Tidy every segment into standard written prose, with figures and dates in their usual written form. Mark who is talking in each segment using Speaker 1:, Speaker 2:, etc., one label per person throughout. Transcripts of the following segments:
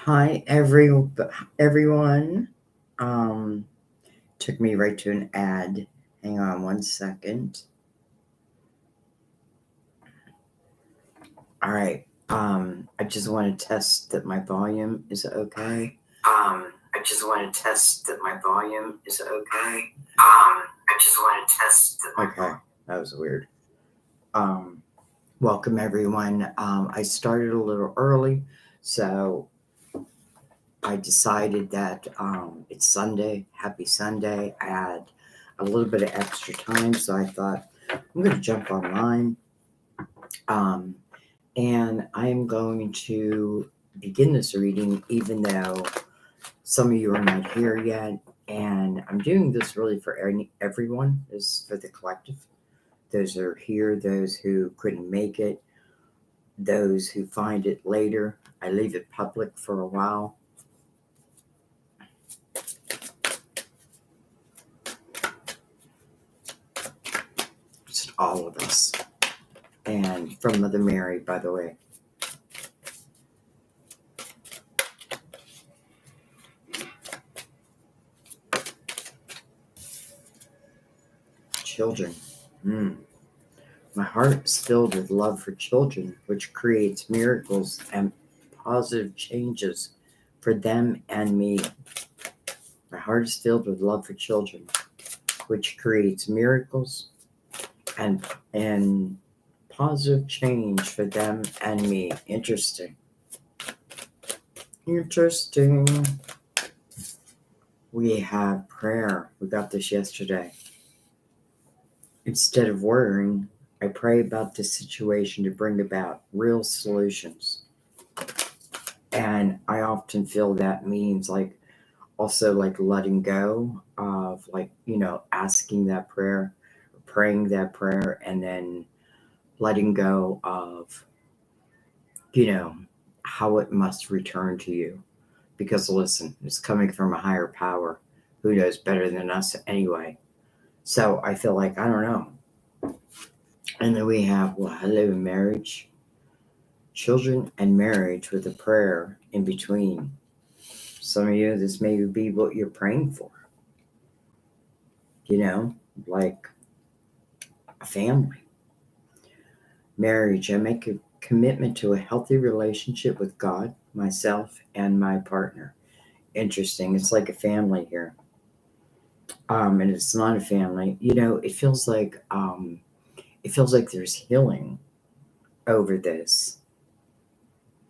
Speaker 1: Hi, everyone. Um, Took me right to an ad. Hang on one second. All right. I just want to test that my volume is okay. I just want to test that my volume is okay. I just want to test that. Okay, that was weird. Welcome everyone. I started a little early, so I decided that it's Sunday. Happy Sunday. I had a little bit of extra time, so I thought I'm going to jump online. Um, and I'm going to begin this reading, even though some of you are not here yet. And I'm doing this really for everyone, this is for the collective. Those who are here, those who couldn't make it, those who find it later. I leave it public for a while. Just all of us. And from Mother Mary, by the way. Children. My heart is filled with love for children, which creates miracles and positive changes for them and me. My heart is filled with love for children, which creates miracles and positive change for them and me. Interesting. We have prayer. We got this yesterday. Instead of worrying, I pray about this situation to bring about real solutions. And I often feel that means also letting go of asking that prayer, praying that prayer, and then letting go of how it must return to you. Because listen, it's coming from a higher power who knows better than us anyway. So I feel like, I don't know. And then we have, I live in marriage, children, and marriage with a prayer in between. Some of you, this may be what you're praying for. Like a family. Marriage, I make a commitment to a healthy relationship with God, myself, and my partner. Interesting. It's like a family here. And it's not a family. It feels like there's healing over this.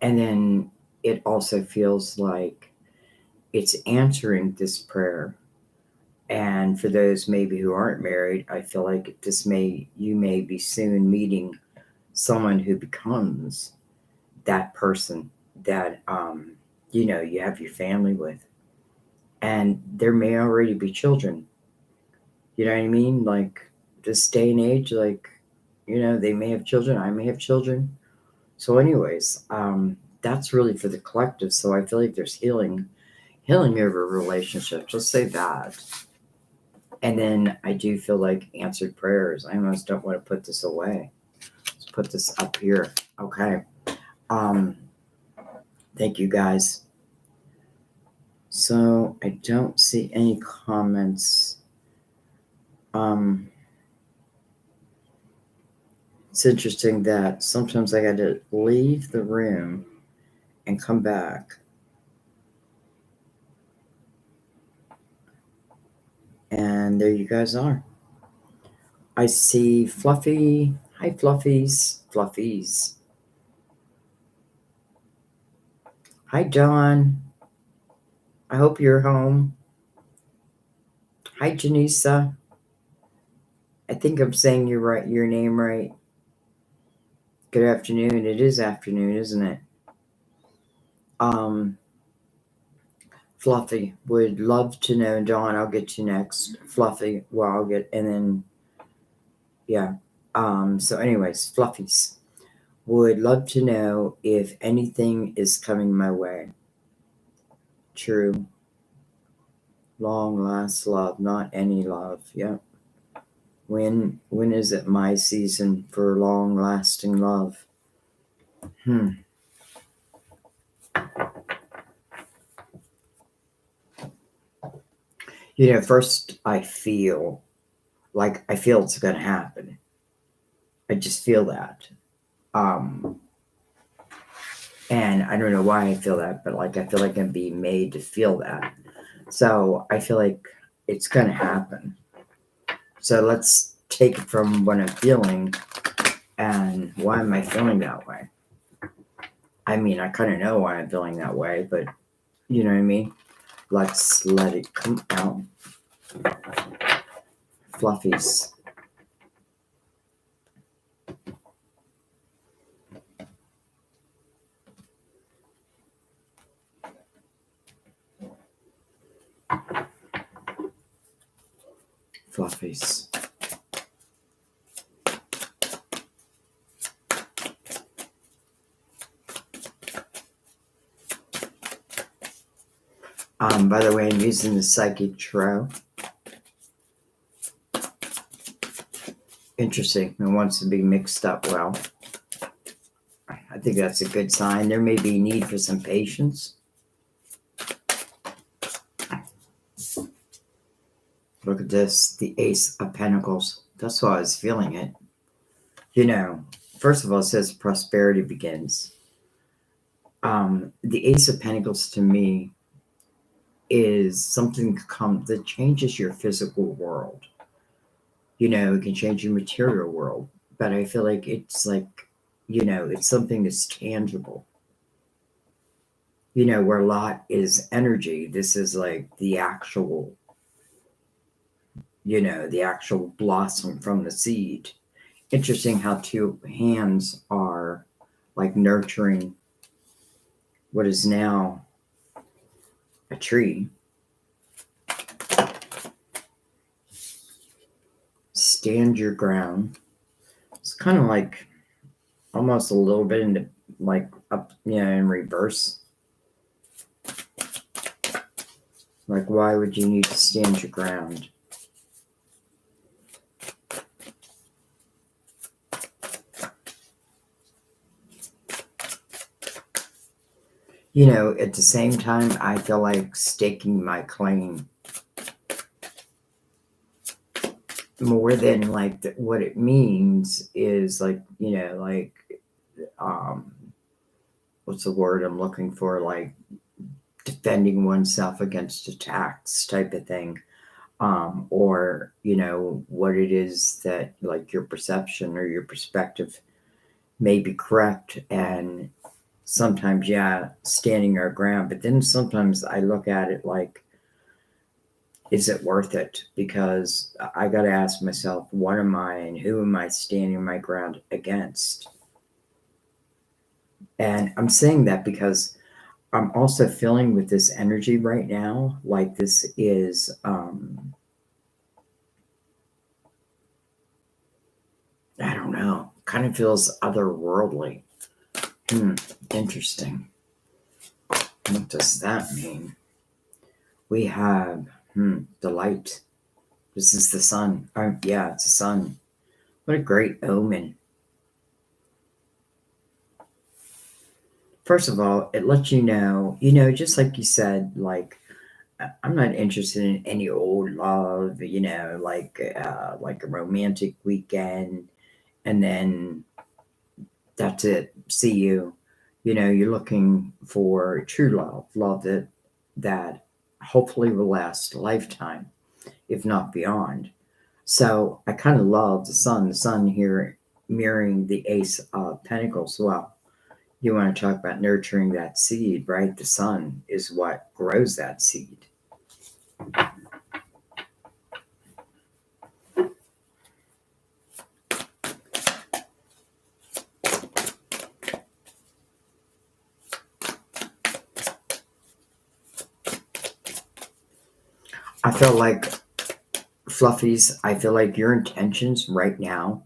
Speaker 1: And then it also feels like it's answering this prayer. And for those maybe who aren't married, I feel like you may be soon meeting someone who becomes that person that you have your family with. And there may already be children. You know what I mean? Like this day and age, they may have children, I may have children. So anyways, that's really for the collective. So I feel like there's healing over relationships. Let's say that. And then I do feel like answered prayers. I almost don't want to put this away. Let's put this up here. Okay. Thank you guys. So I don't see any comments. It's interesting that sometimes I got to leave the room and come back. And there you guys are. I see Fluffy. Hi, Fluffies. Hi, Dawn. I hope you're home. Hi, Janisa. I think I'm saying your name right. Good afternoon. It is afternoon, isn't it? Fluffy would love to know. Dawn, I'll get you next. Fluffy, I'll get, and then, yeah. So anyways, Fluffies would love to know if anything is coming my way. True. Long last love, not any love. Yep. When is it my season for long lasting love? First I feel it's going to happen. I just feel that. Um, and I don't know why I feel that, but like I feel like I'm being made to feel that. So I feel like it's going to happen. So let's take it from what I'm feeling and why am I feeling that way? I mean, I kind of know why I'm feeling that way, but you know what I mean? Let's let it come out. Fluffies. Fluffies. By the way, I'm using the Psychic Tarot. Interesting. It wants to be mixed up well. I think that's a good sign. There may be need for some patience. Look at this, the Ace of Pentacles. That's why I was feeling it. First of all, it says prosperity begins. The Ace of Pentacles to me is something that changes your physical world. It can change your material world, but I feel like it's it's something that's tangible. Where a lot is energy, this is like the actual blossom from the seed. Interesting how two hands are like nurturing what is now a tree. Stand your ground. It's kind of like almost a little bit into like up, in reverse. Like, why would you need to stand your ground? At the same time, I feel like staking my claim more than like what it means is like, what's the word I'm looking for? Like defending oneself against attacks type of thing. Or, what it is that like your perception or your perspective may be correct. And sometimes, standing our ground. But then sometimes I look at it like, is it worth it? Because I got to ask myself, what am I and who am I standing my ground against? And I'm saying that because I'm also feeling with this energy right now, like this is, I don't know, kind of feels otherworldly. Interesting. What does that mean? We have the light. This is the sun. Yeah, it's the sun. What a great omen. First of all, it lets you know, just like you said, like I'm not interested in any old love, like a romantic weekend, and then that's it. See you. You're looking for true love that hopefully will last a lifetime, if not beyond. So I kind of love the sun here mirroring the Ace of Pentacles. Well, you want to talk about nurturing that seed, right? The sun is what grows that seed. I feel like Fluffies, I feel like your intentions right now,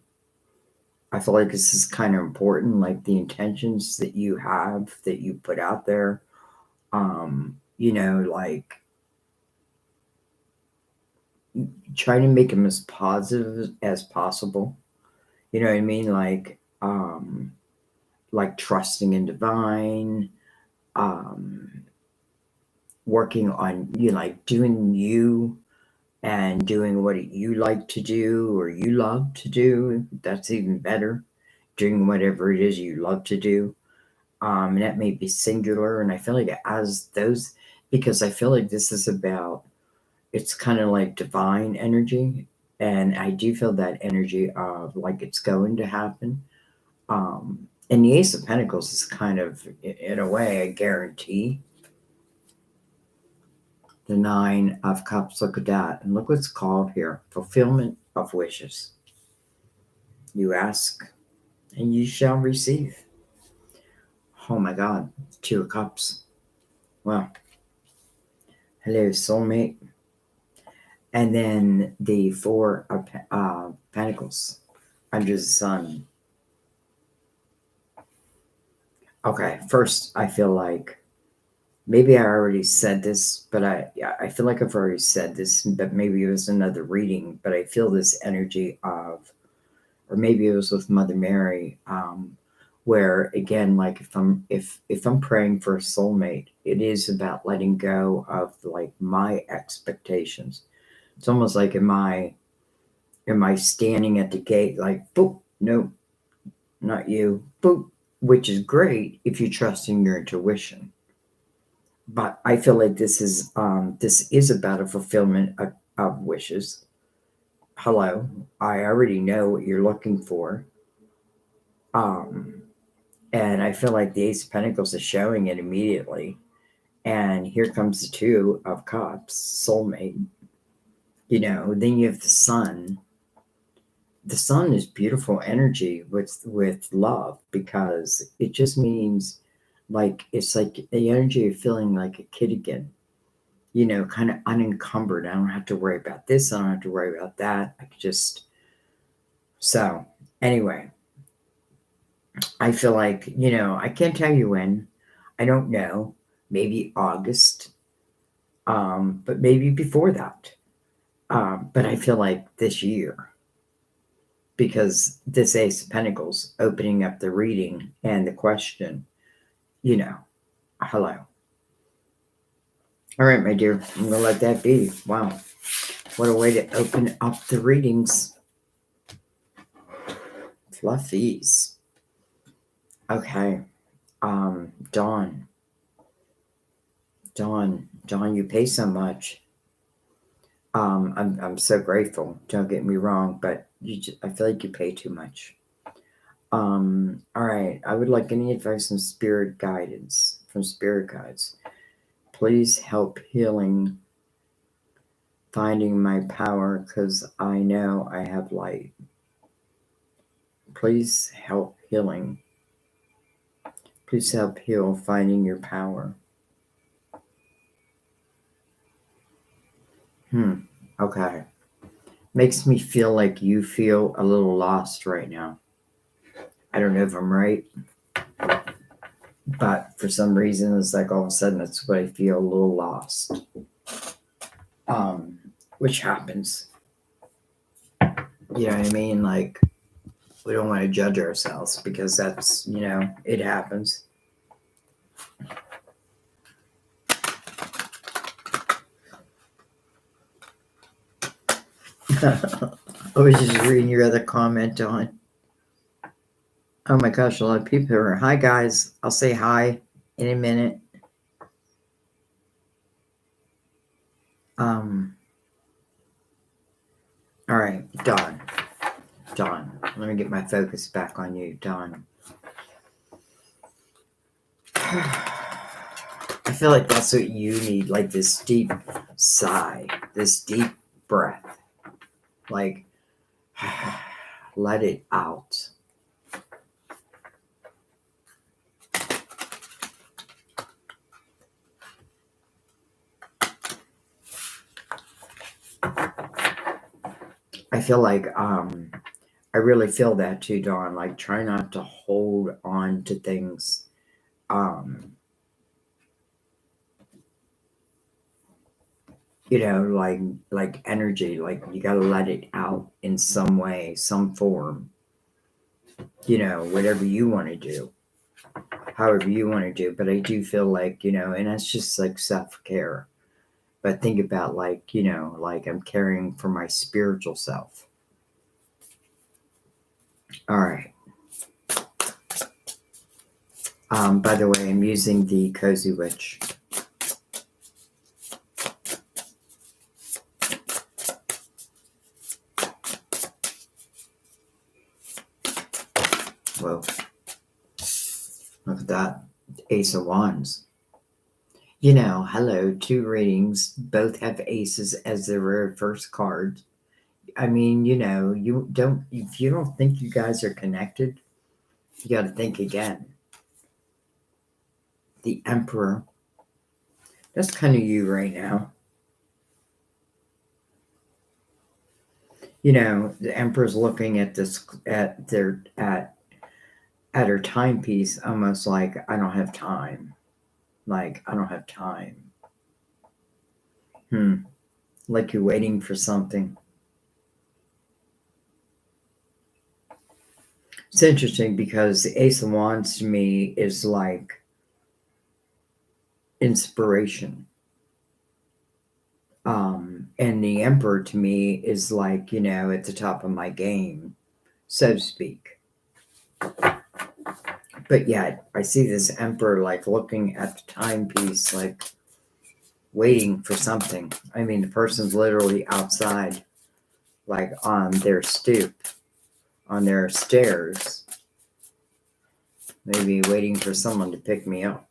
Speaker 1: I feel like this is kind of important, like the intentions that you have, that you put out there, like try to make them as positive as possible. You know what I mean? Like trusting in divine, um, working on, like doing you, and doing what you like to do or you love to do. That's even better. Doing whatever it is you love to do. And that may be singular. And I feel like as those, because I feel like this is about, it's kind of like divine energy. And I do feel that energy of like it's going to happen. And the Ace of Pentacles is kind of, in a way, a guarantee. The Nine of Cups, look at that. And look what's called here, fulfillment of wishes. You ask and you shall receive. Oh my God, Two of Cups. Well, hello, soulmate. And then the Four of Pentacles under the sun. Okay, first, I feel like maybe I already said this, but I feel like I've already said this, but maybe it was another reading, but I feel this energy of, or maybe it was with Mother Mary, where again, like if I'm praying for a soulmate, it is about letting go of like my expectations. It's almost like am I standing at the gate like boop, no, not you, boop, which is great if you trust in your intuition. But I feel like this is about a fulfillment of wishes. Hello, I already know what you're looking for. And I feel like the Ace of Pentacles is showing it immediately. And here comes the Two of Cups, soulmate. Then you have the Sun. The Sun is beautiful energy with love, because it just means like it's like the energy of feeling like a kid again. Kind of unencumbered. I don't have to worry about this. I don't have to worry about that. I could just. So anyway, I feel like, I can't tell you when. I don't know. Maybe August. But maybe before that. But I feel like this year. Because this Ace of Pentacles opening up the reading and the question, hello. All right, my dear. I'm going to let that be. Wow. What a way to open up the readings. Fluffies. Okay. Dawn, you pay so much. I'm so grateful. Don't get me wrong, but I feel like you pay too much. All right. I would like any advice from spirit guidance, from spirit guides. Please help healing, finding my power, because I know I have light. Please help healing. Please help heal, finding your power. Okay. Makes me feel like you feel a little lost right now. I don't know if I'm right, but for some reason, it's like all of a sudden that's what I feel, a little lost. Which happens. You know what I mean? Like, we don't want to judge ourselves because that's, it happens. I was just reading your other comment on. Oh my gosh, a lot of people are. Hi guys, I'll say hi in a minute. All right, Dawn, let me get my focus back on you, Dawn. I feel like that's what you need, like this deep sigh, this deep breath. Like, let it out. I feel like I really feel that too, Dawn. Like, try not to hold on to things. Like energy, like you gotta let it out in some way, some form. Whatever you want to do, however you want to do. But I do feel like, and that's just like self-care. But think about like, like I'm caring for my spiritual self. All right. By the way, I'm using the Cozy Witch. Whoa. Look at that. Ace of Wands. Hello, two readings. Both have aces as their very first card. I mean, if you don't think you guys are connected, you got to think again. The Emperor. That's kind of you right now. The Emperor's looking at this, at her timepiece, almost like, I don't have time. Like, I don't have time. Like you're waiting for something. It's interesting because the Ace of Wands to me is like inspiration. And the Emperor to me is like, at the top of my game, so to speak. But yet, I see this Emperor like looking at the timepiece, like waiting for something. I mean, the person's literally outside, like on their stoop, on their stairs, maybe waiting for someone to pick me up.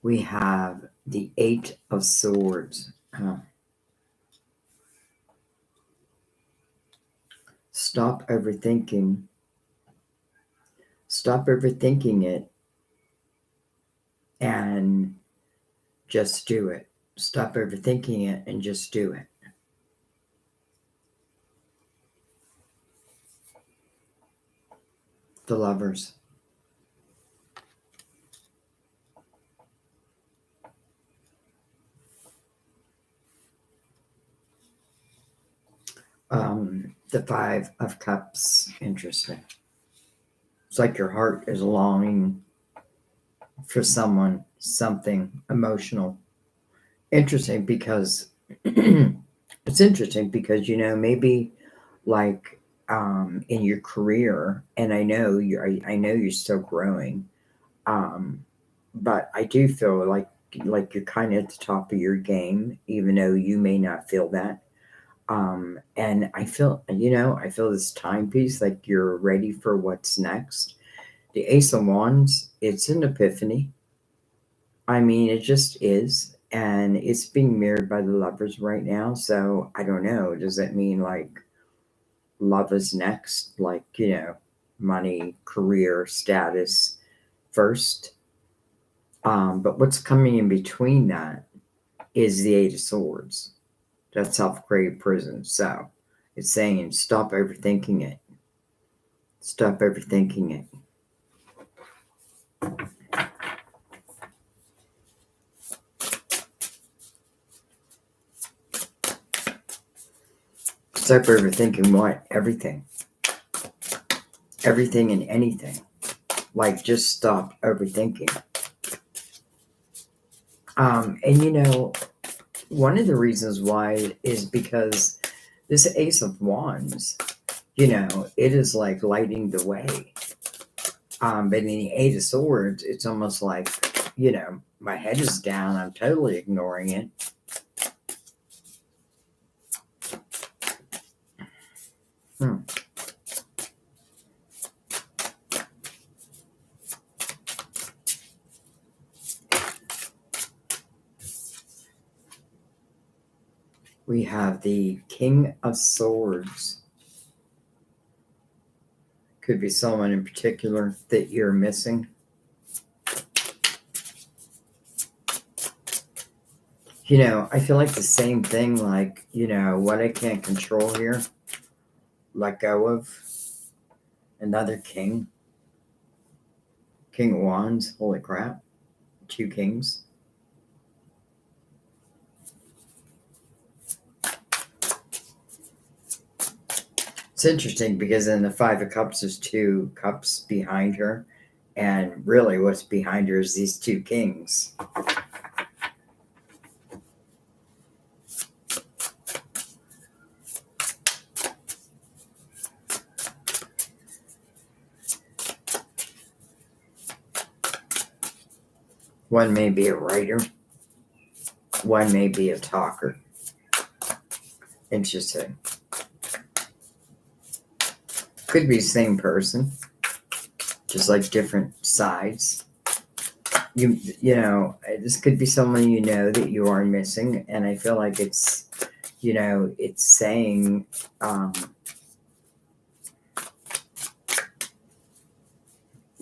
Speaker 1: We have the Eight of Swords. Stop overthinking. Stop overthinking it and just do it. Stop overthinking it and just do it. The Lovers. The Five of Cups. Interesting. It's like your heart is longing for someone, something emotional. Interesting because it's interesting because maybe like in your career, and I know you're still growing, but I do feel like you're kind of at the top of your game, even though you may not feel that. And I feel this timepiece, like you're ready for what's next. The Ace of Wands, it's an epiphany. I mean, it just is. And it's being mirrored by the Lovers right now. So I don't know. Does that mean like love is next? Like, money, career, status first? But what's coming in between that is the Eight of Swords. That's self-created prison. So it's saying stop overthinking it. Stop overthinking it. Stop overthinking what? Everything. Everything and anything. Like, just stop overthinking. And one of the reasons why is because this Ace of Wands, it is like lighting the way. But in the Eight of Swords, it's almost like, my head is down. I'm totally ignoring it. We have the King of Swords. Could be someone in particular that you're missing. I feel like the same thing, like, what I can't control here, let go of. Another king. King of Wands. Holy crap. Two kings. interesting because in the Five of Cups, there's two cups behind her. And really, what's behind her is these two kings. One may be a writer, one may be a talker. Interesting. Could be the same person, just like different sides. You know, this could be someone you know that you are missing, and I feel like it's, you know, it's saying,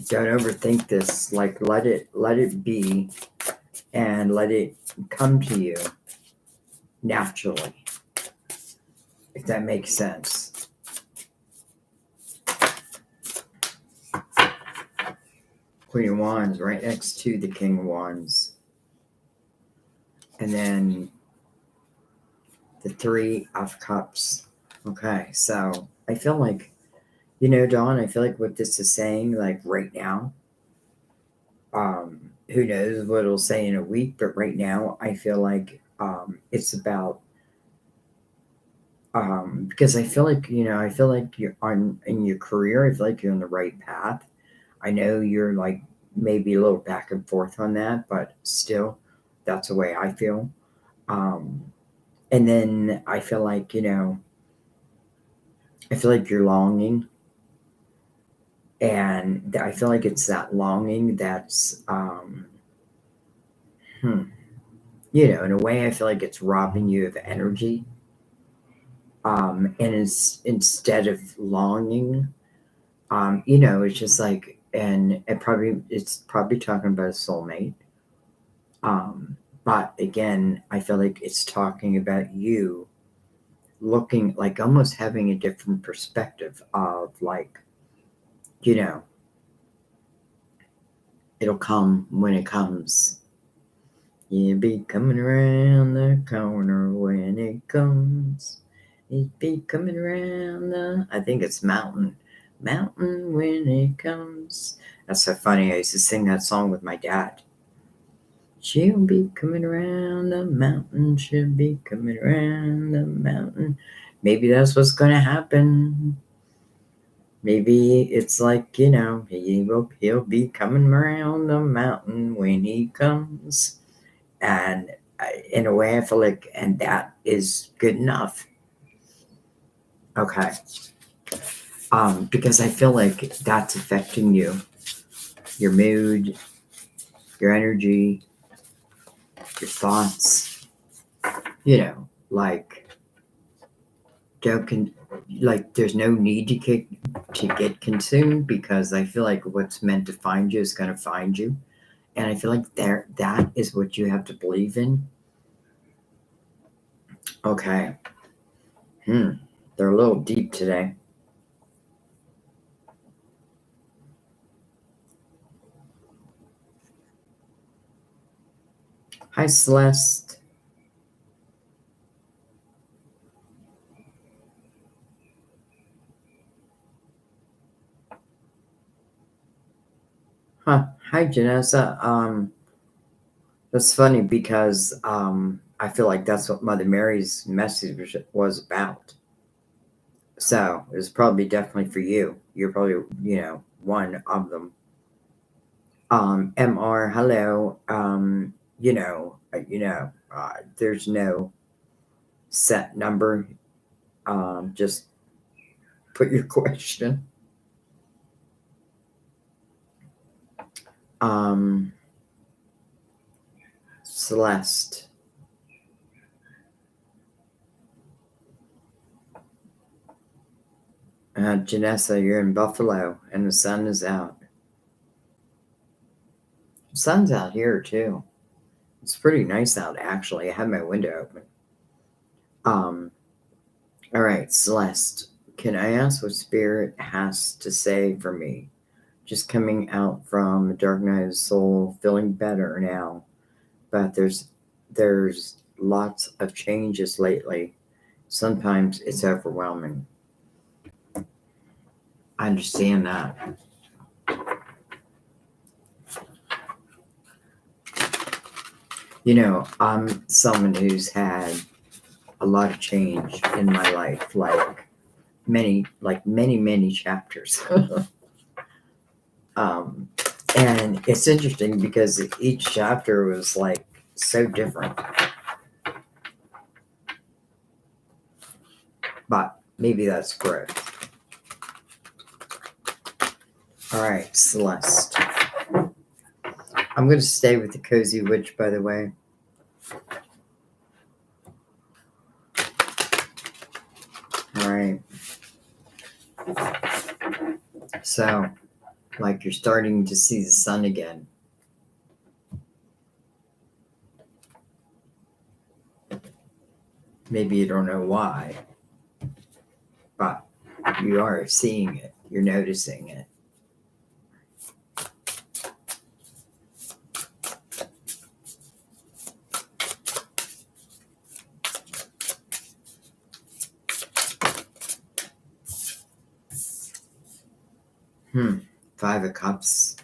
Speaker 1: don't overthink this. Like, let it be, and let it come to you naturally, if that makes sense. Queen of Wands right next to the King of Wands. And then the Three of Cups. Okay, so I feel like, you know, Dawn, I feel like what this is saying, like right now, who knows what it'll say in a week, but right now I feel like it's about, because I feel like, you know, I feel like you're in your career, I feel like you're on the right path. I know you're like maybe a little back and forth on that, but still, that's the way I feel. And then I feel like, you know, I feel like you're longing. And I feel like it's that longing that's, you know, in a way, I feel like it's robbing you of energy. And instead of longing, you know, it's just like, and it's probably talking about a soulmate. But again, I feel like it's talking about you looking like almost having a different perspective of like, you know, it'll come when it comes. You'll be coming around the corner when it comes. It be coming around the, I think it's mountain when it comes. That's so funny. I used to sing that song with my dad. She'll be coming around the mountain. She'll be coming around the mountain. Maybe that's what's going to happen. Maybe it's like, you know, he'll be coming around the mountain when he comes. And in a way, I feel like, and that is good enough. Okay. Because I feel like that's affecting you, your mood, your energy, your thoughts, you know, like there's no need to get consumed, because I feel like what's meant to find you is going to find you. And I feel like that is what you have to believe in. Okay. They're a little deep today. Hi, Celeste. Huh. Hi, Janessa. That's funny because I feel like that's what Mother Mary's message was about. So it was probably definitely for you. You're probably, you know, one of them. MR, hello. There's no set number. Just put your question. Celeste. Janessa, you're in Buffalo and the sun is out. The sun's out here too. It's pretty nice out, actually. I have my window open. All right, Celeste, can I ask what Spirit has to say for me? Just coming out from a dark night of the soul, feeling better now, but there's lots of changes lately. Sometimes it's overwhelming. I understand that. I'm someone who's had a lot of change in my life, many chapters. um, and it's interesting because each chapter was like so different, but maybe that's correct. All right, Celeste. I'm going to stay with the Cozy Witch, by the way. All right. So, like you're starting to see the sun again. Maybe you don't know why, but you are seeing it. You're noticing it. Five of Cups.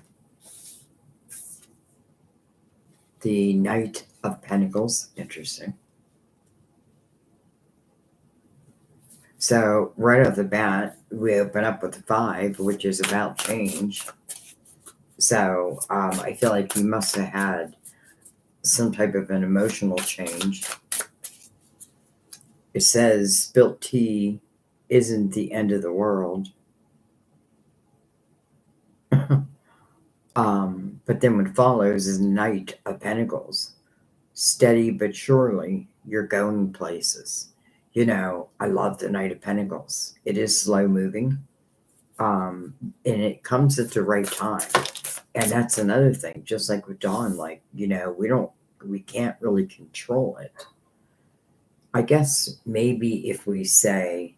Speaker 1: The Knight of Pentacles. Interesting. So right off the bat, we open up with the 5, which is about change. So I feel like you must have had some type of an emotional change. It says spilt tea isn't the end of the world. But then what follows is Knight of Pentacles. Steady but surely, you're going places. I love the Knight of Pentacles. It is slow moving, and it comes at the right time. And that's another thing, just like with Dawn, we can't really control it. I guess maybe if we say,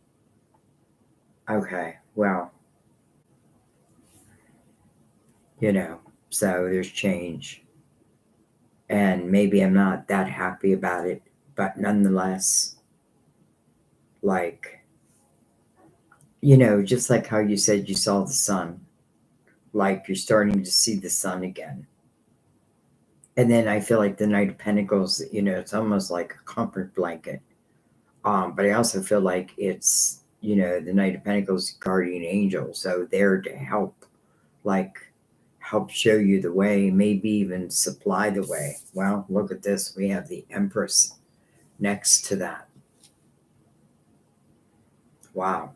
Speaker 1: okay, well, so there's change. And maybe I'm not that happy about it, but nonetheless, just like how you said you saw the sun, like you're starting to see the sun again. And then I feel like the Knight of Pentacles, it's almost like a comfort blanket. But I also feel like it's, the Knight of Pentacles guardian angel. So there to help show you the way, maybe even supply the way. Well, look at this. We have the Empress next to that. Wow.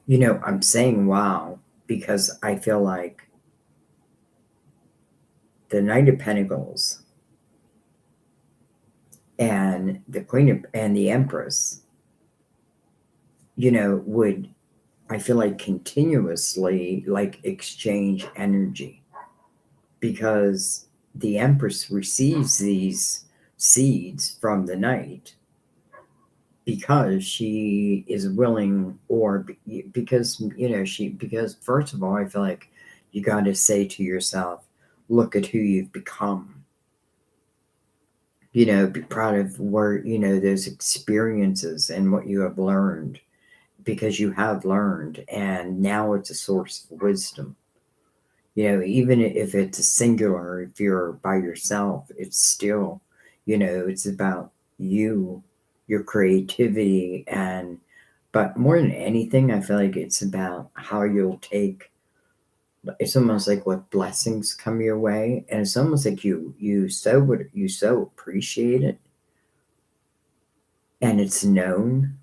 Speaker 1: I'm saying wow because I feel like the Knight of Pentacles and the Queen of, and the Empress, would, I feel like, continuously exchange energy, because the Empress receives these seeds from the Knight because she is willing, or because because first of all, I feel like you got to say to yourself, look at who you've become. Be proud of where, those experiences and what you have learned, because you have learned, and now it's a source of wisdom. Even if it's a singular, if you're by yourself, it's still, it's about you, your creativity, but more than anything, I feel like it's about how you'll take. It's almost like what blessings come your way, and it's almost like you so appreciate it, and it's known.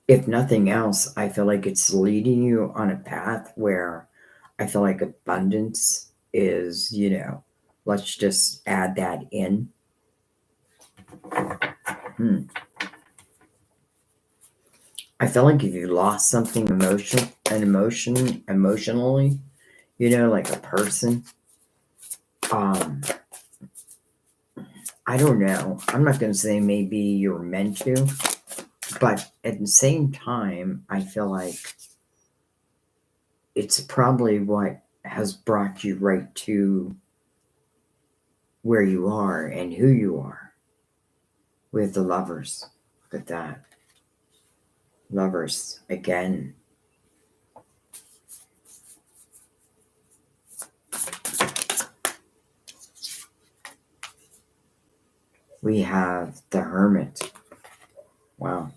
Speaker 1: If nothing else, I feel like it's leading you on a path where I feel like abundance is, let's just add that in. I feel like if you lost something emotionally, like a person, I don't know. I'm not going to say maybe you're meant to, but at the same time, I feel like it's probably what has brought you right to where you are and who you are. with the Lovers. Look at that. Lovers again. We have the Hermit. Wow.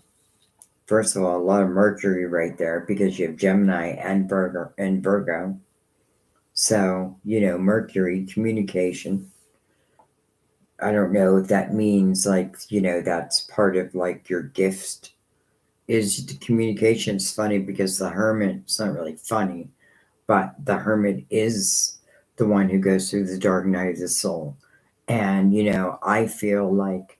Speaker 1: First of all, a lot of Mercury right there because you have Gemini and Virgo. So, Mercury, communication. I don't know if that means that's part of your gift is the communication. Is funny because the Hermit, it's not really funny, but the Hermit is the one who goes through the dark night of the soul. And, I feel like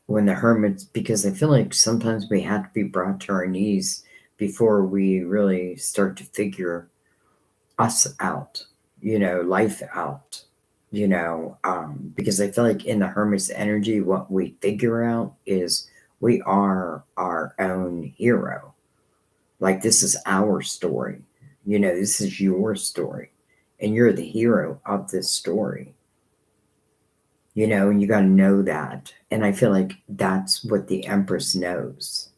Speaker 1: when the Hermits, because I feel like sometimes we have to be brought to our knees before we really start to figure us out, life out, because I feel like in the Hermit's energy, what we figure out is we are our own hero. Like, this is our story. This is your story. And you're the hero of this story. And you got to know that. And I feel like that's what the Empress knows.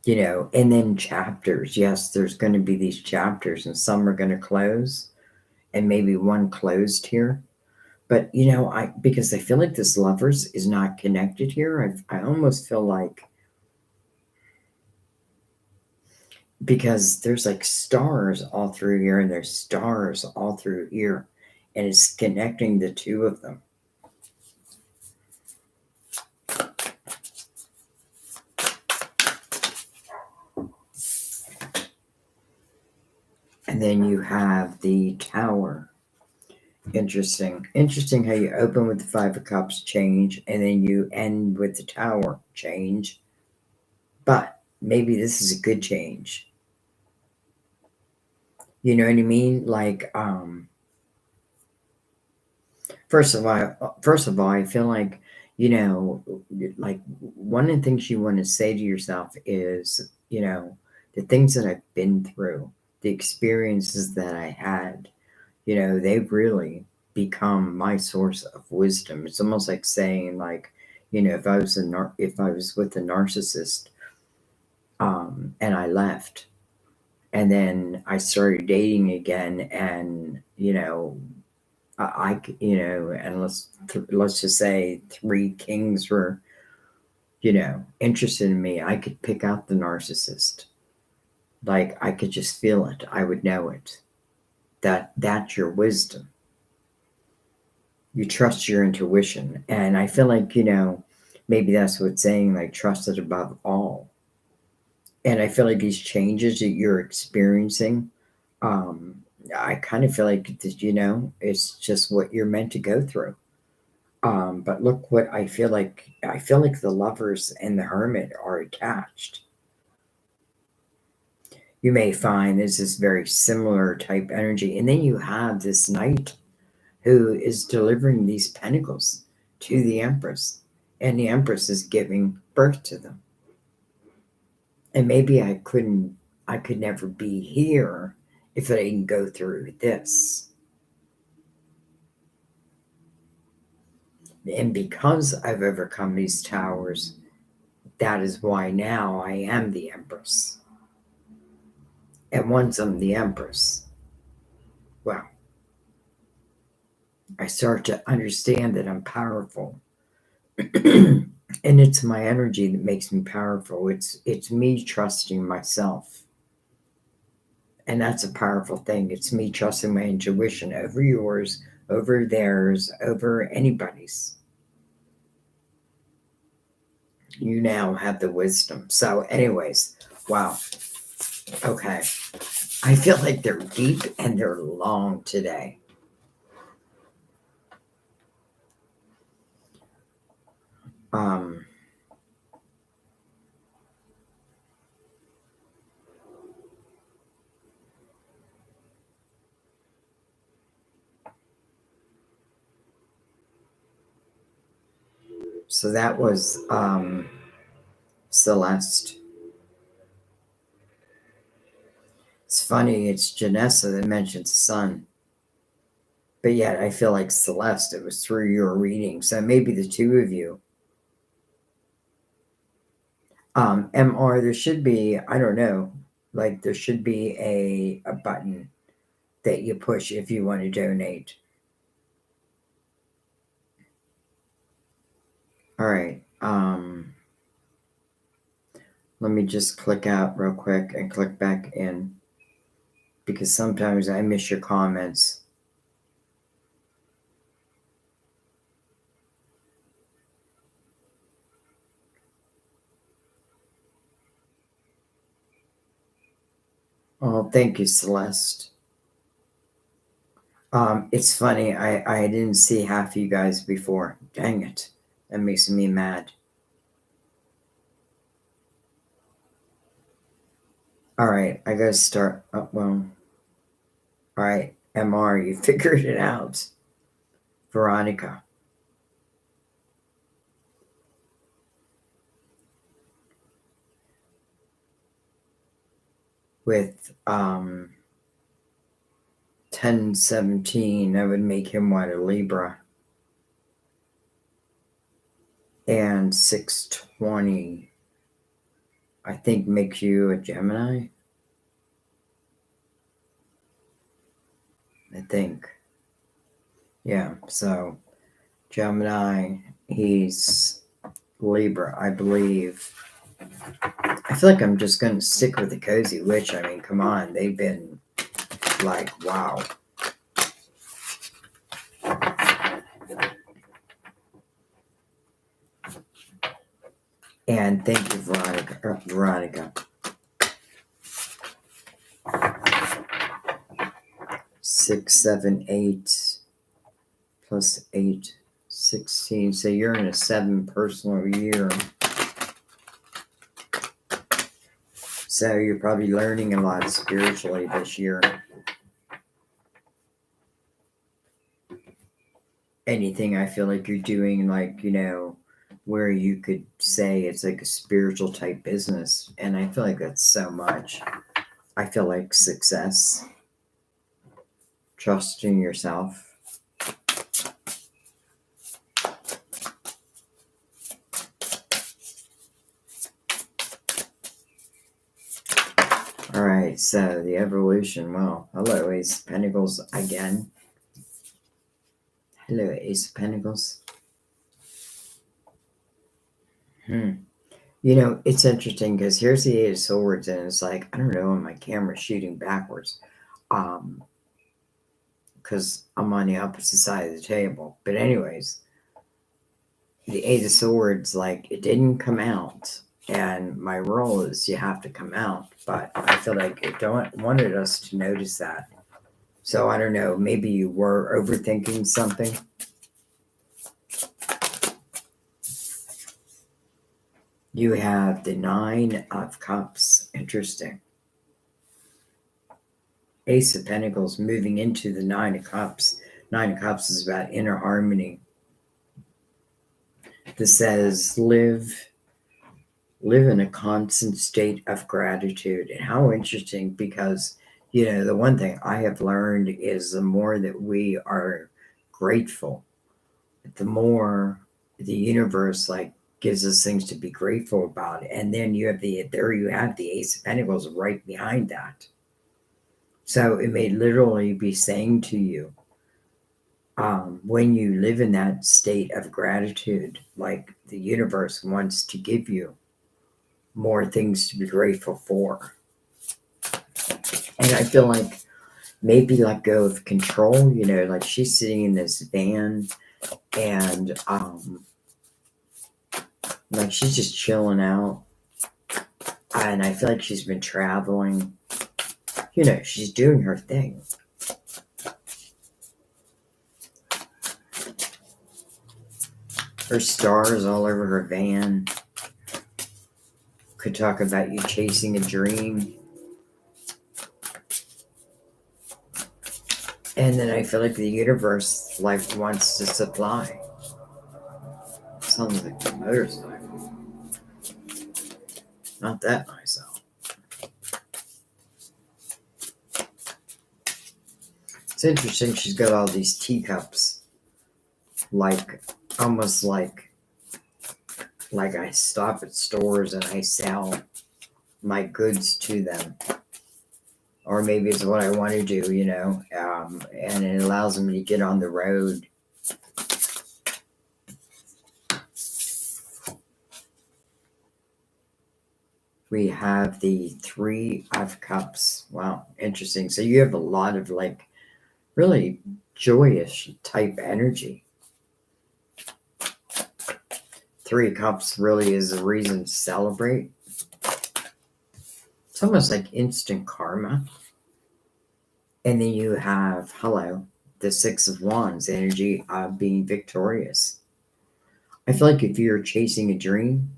Speaker 1: And then chapters. Yes, there's going to be these chapters, and some are going to close, and maybe one closed here. But, because I feel like this Lovers is not connected here, I almost feel like, because there's like stars all through here and there's stars all through here, and it's connecting the two of them. And then you have the Tower. Interesting how you open with the Five of Cups, change, and then you end with the Tower, change. But maybe this is a good change. You know what I mean? Like, first of all, I feel like, like one of the things you want to say to yourself is, the things that I've been through, the experiences that I had, they've really become my source of wisdom. It's almost like saying, like, if I was with a narcissist, and I left, and then I started dating again, and and let's just say three kings were, interested in me. I could pick out the narcissist. Like, I could just feel it. I would know it. That's your wisdom. You trust your intuition. And I feel like, maybe that's what it's saying, like, trust it above all. And I feel like these changes that you're experiencing, I kind of feel like, it's just what you're meant to go through. But look what I feel like. I feel like the Lovers and the Hermit are attached. You may find this is very similar type energy. And then you have this Knight who is delivering these pentacles to the Empress. And the Empress is giving birth to them. And maybe I could never be here if I didn't go through this. And because I've overcome these towers, that is why now I am the Empress. And once I'm the Empress, well, I start to understand that I'm powerful. And it's my energy that makes me powerful. It's me trusting myself. And that's a powerful thing. It's me trusting my intuition over yours, over theirs, over anybody's. You now have the wisdom. So, anyways, wow. Okay. I feel like they're deep and they're long today. So that was Celeste. It's funny, it's Janessa that mentions sun. But yet I feel like Celeste, it was through your reading. So maybe the two of you. MR, there should be, I don't know, like there should be a button that you push if you want to donate. All right. Let me just click out real quick and click back in because sometimes I miss your comments. Oh, thank you, Celeste. It's funny. I didn't see half of you guys before. Dang it. That makes me mad. All right. I got to start. Oh, well, all right. MR, you figured it out. Veronica. With 1017, that would make him what, a Libra. And 620, I think, makes you a Gemini. I think. Yeah, so Gemini, he's Libra, I believe. I feel like I'm just going to stick with the Cozy Witch. I mean, come on. They've been like, wow. And thank you, Veronica. 6, 7, 8 plus 8, 16. So you're in a 7 personal year. So you're probably learning a lot spiritually this year. Anything I feel like you're doing, like, where you could say it's like a spiritual type business. And I feel like that's so much. I feel like success, trusting yourself. All right, so the evolution. Well, hello, Ace of Pentacles again. Hello, Ace of Pentacles. It's interesting because here's the Eight of Swords, and it's like, I don't know, my camera's shooting backwards. Because I'm on the opposite side of the table. But anyways, the Eight of Swords, like, it didn't come out. And my role is you have to come out. But I feel like it wanted us to notice that. So I don't know, maybe you were overthinking something. You have the Nine of Cups. Interesting. Ace of Pentacles moving into the Nine of Cups. Nine of Cups is about inner harmony. This says live in a constant state of gratitude. And how interesting, because the one thing I have learned is the more that we are grateful, the more the universe gives us things to be grateful about. And then you have the Ace of Pentacles right behind that. So it may literally be saying to you, when you live in that state of gratitude, like the universe wants to give you more things to be grateful for. And I feel like maybe let go of control, like she's sitting in this van and like she's just chilling out. And I feel like she's been traveling. She's doing her thing. Her stars all over her van. Could talk about you chasing a dream. And then I feel like the universe wants to supply. Sounds like a motorcycle. Not that nice though. It's interesting. She's got all these teacups, like almost like I stop at stores and I sell my goods to them, or maybe it's what I want to do, and it allows me to get on the road. We have the Three of Cups. Wow, interesting. So you have a lot of like really joyous type energy. Three Cups really is a reason to celebrate. It's almost like instant karma. And then you have, the Six of Wands energy of being victorious. I feel like if you're chasing a dream,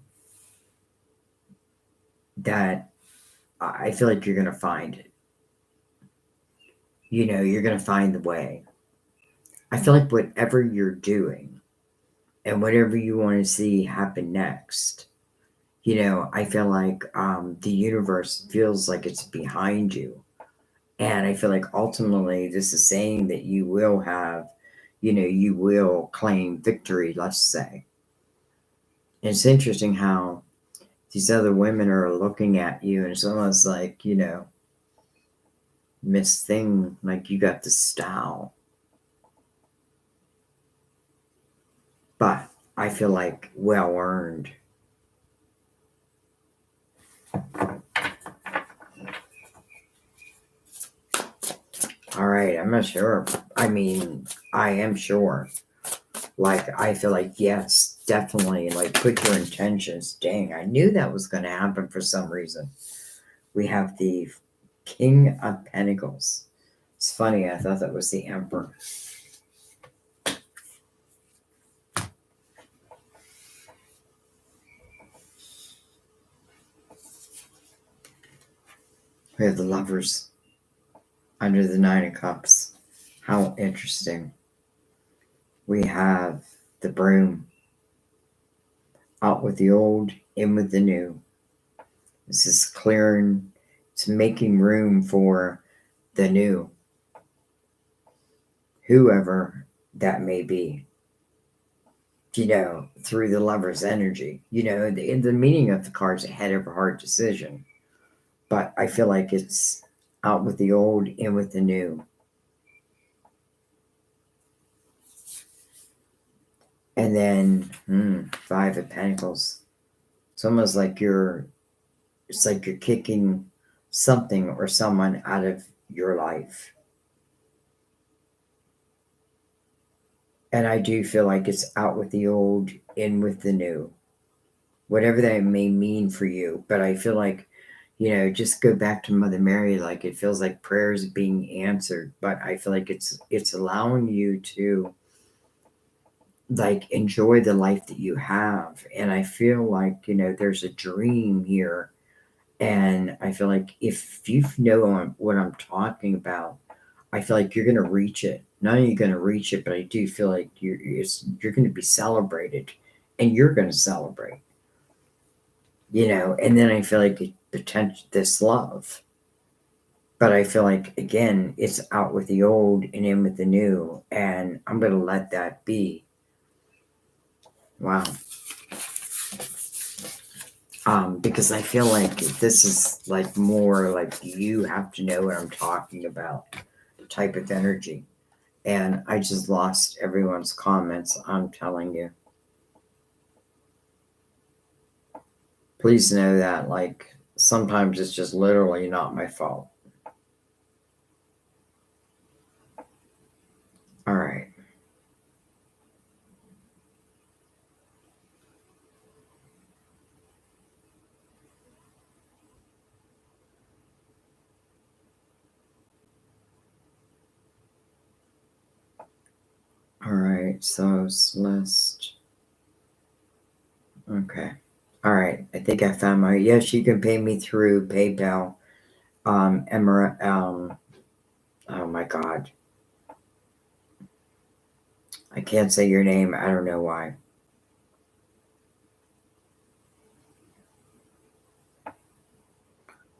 Speaker 1: that I feel like you're going to find it. You're going to find the way. I feel like whatever you're doing and whatever you want to see happen next, I feel like the universe feels like it's behind you. And I feel like ultimately this is saying that you will have, you will claim victory, let's say. And it's interesting how these other women are looking at you, and it's almost like, Miss Thing, like you got the style. But I feel like well earned. All right, I'm not sure. I mean, I am sure. Like, I feel like, yes, definitely. Like, put your intentions. Dang, I knew that was going to happen for some reason. We have the King of Pentacles. It's funny, I thought that was the Emperor. We have the Lovers under the Nine of Cups. How interesting. We have the Broom. Out with the old, in with the new. This is clearing, it's making room for the new. Whoever that may be, through the Lover's energy. The meaning of the card's a head over heart decision. But I feel like it's out with the old, in with the new. And then, Five of Pentacles. It's almost like you're kicking something or someone out of your life. And I do feel like it's out with the old, in with the new. Whatever that may mean for you. But I feel like, just go back to Mother Mary, like it feels like prayers being answered. But I feel like it's allowing you to like enjoy the life that you have. And I feel like, there's a dream here. And I feel like if you know what I'm talking about, I feel like you're going to reach it. Not only are you going to reach it, but I do feel like you're going to be celebrated, and you're going to celebrate. And then I feel like potential this love. But I feel like, again, it's out with the old and in with the new, and I'm going to let that be. Wow. Because I feel like this is like more like you have to know what I'm talking about type of energy. And I just lost everyone's comments, I'm telling you. Please know that, like, sometimes it's just literally not my fault. All right. All right, so Celeste. Okay. All right, I think I found my, yes, you can pay me through PayPal. Emira, oh my God. I can't say your name. I don't know why. What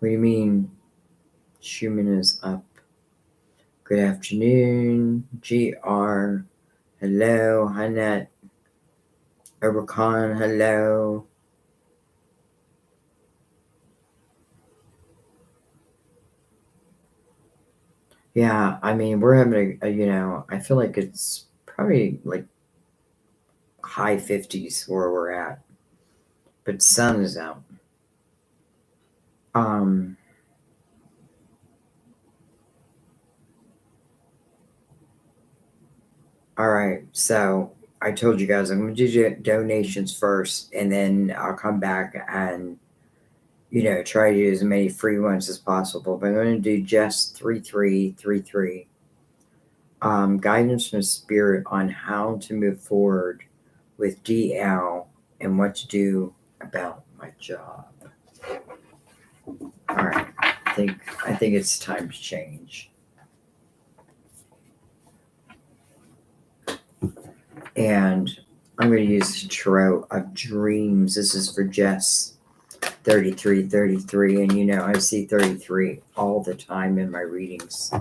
Speaker 1: do you mean Schumann is up? Good afternoon, GR. Hello, Hanet. Overcon, hello. Yeah, I mean, we're having I feel like it's probably like high 50s where we're at, but sun is out. Um, all right, so I told you guys I'm going to do donations first, and then I'll come back and, try to do as many free ones as possible. But I'm going to do just 3333. Guidance from spirit on how to move forward with DL and what to do about my job. All right, I think it's time to change. And I'm going to use the Tarot of Dreams. This is for Jess, 3333. And I see 33 all the time in my readings.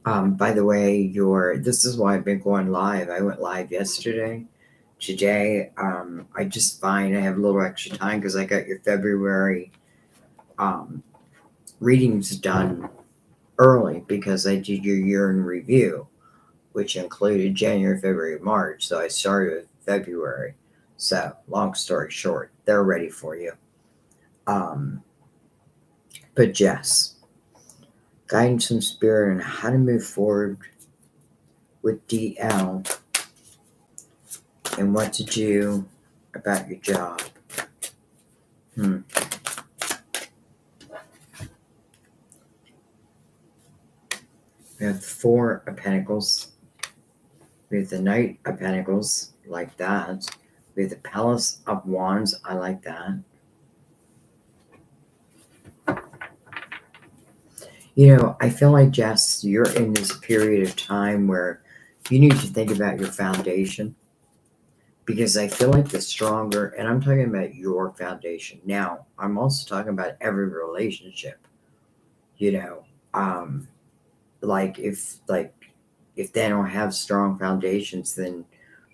Speaker 1: By the way, this is why I've been going live. I went live yesterday. Today, I just find I have a little extra time because I got your February readings done early because I did your year in review, which included January, February, March. So I started with February. So long story short, they're ready for you. But Jess, guidance from spirit on how to move forward with DL and what to do about your job. We have the Four of Pentacles. We have the Knight of Pentacles, like that. We have the Palace of Wands. I like that. I feel like, Jess, you're in this period of time where you need to think about your foundation, because I feel like the stronger, and I'm talking about your foundation. Now, I'm also talking about every relationship, like if they don't have strong foundations, then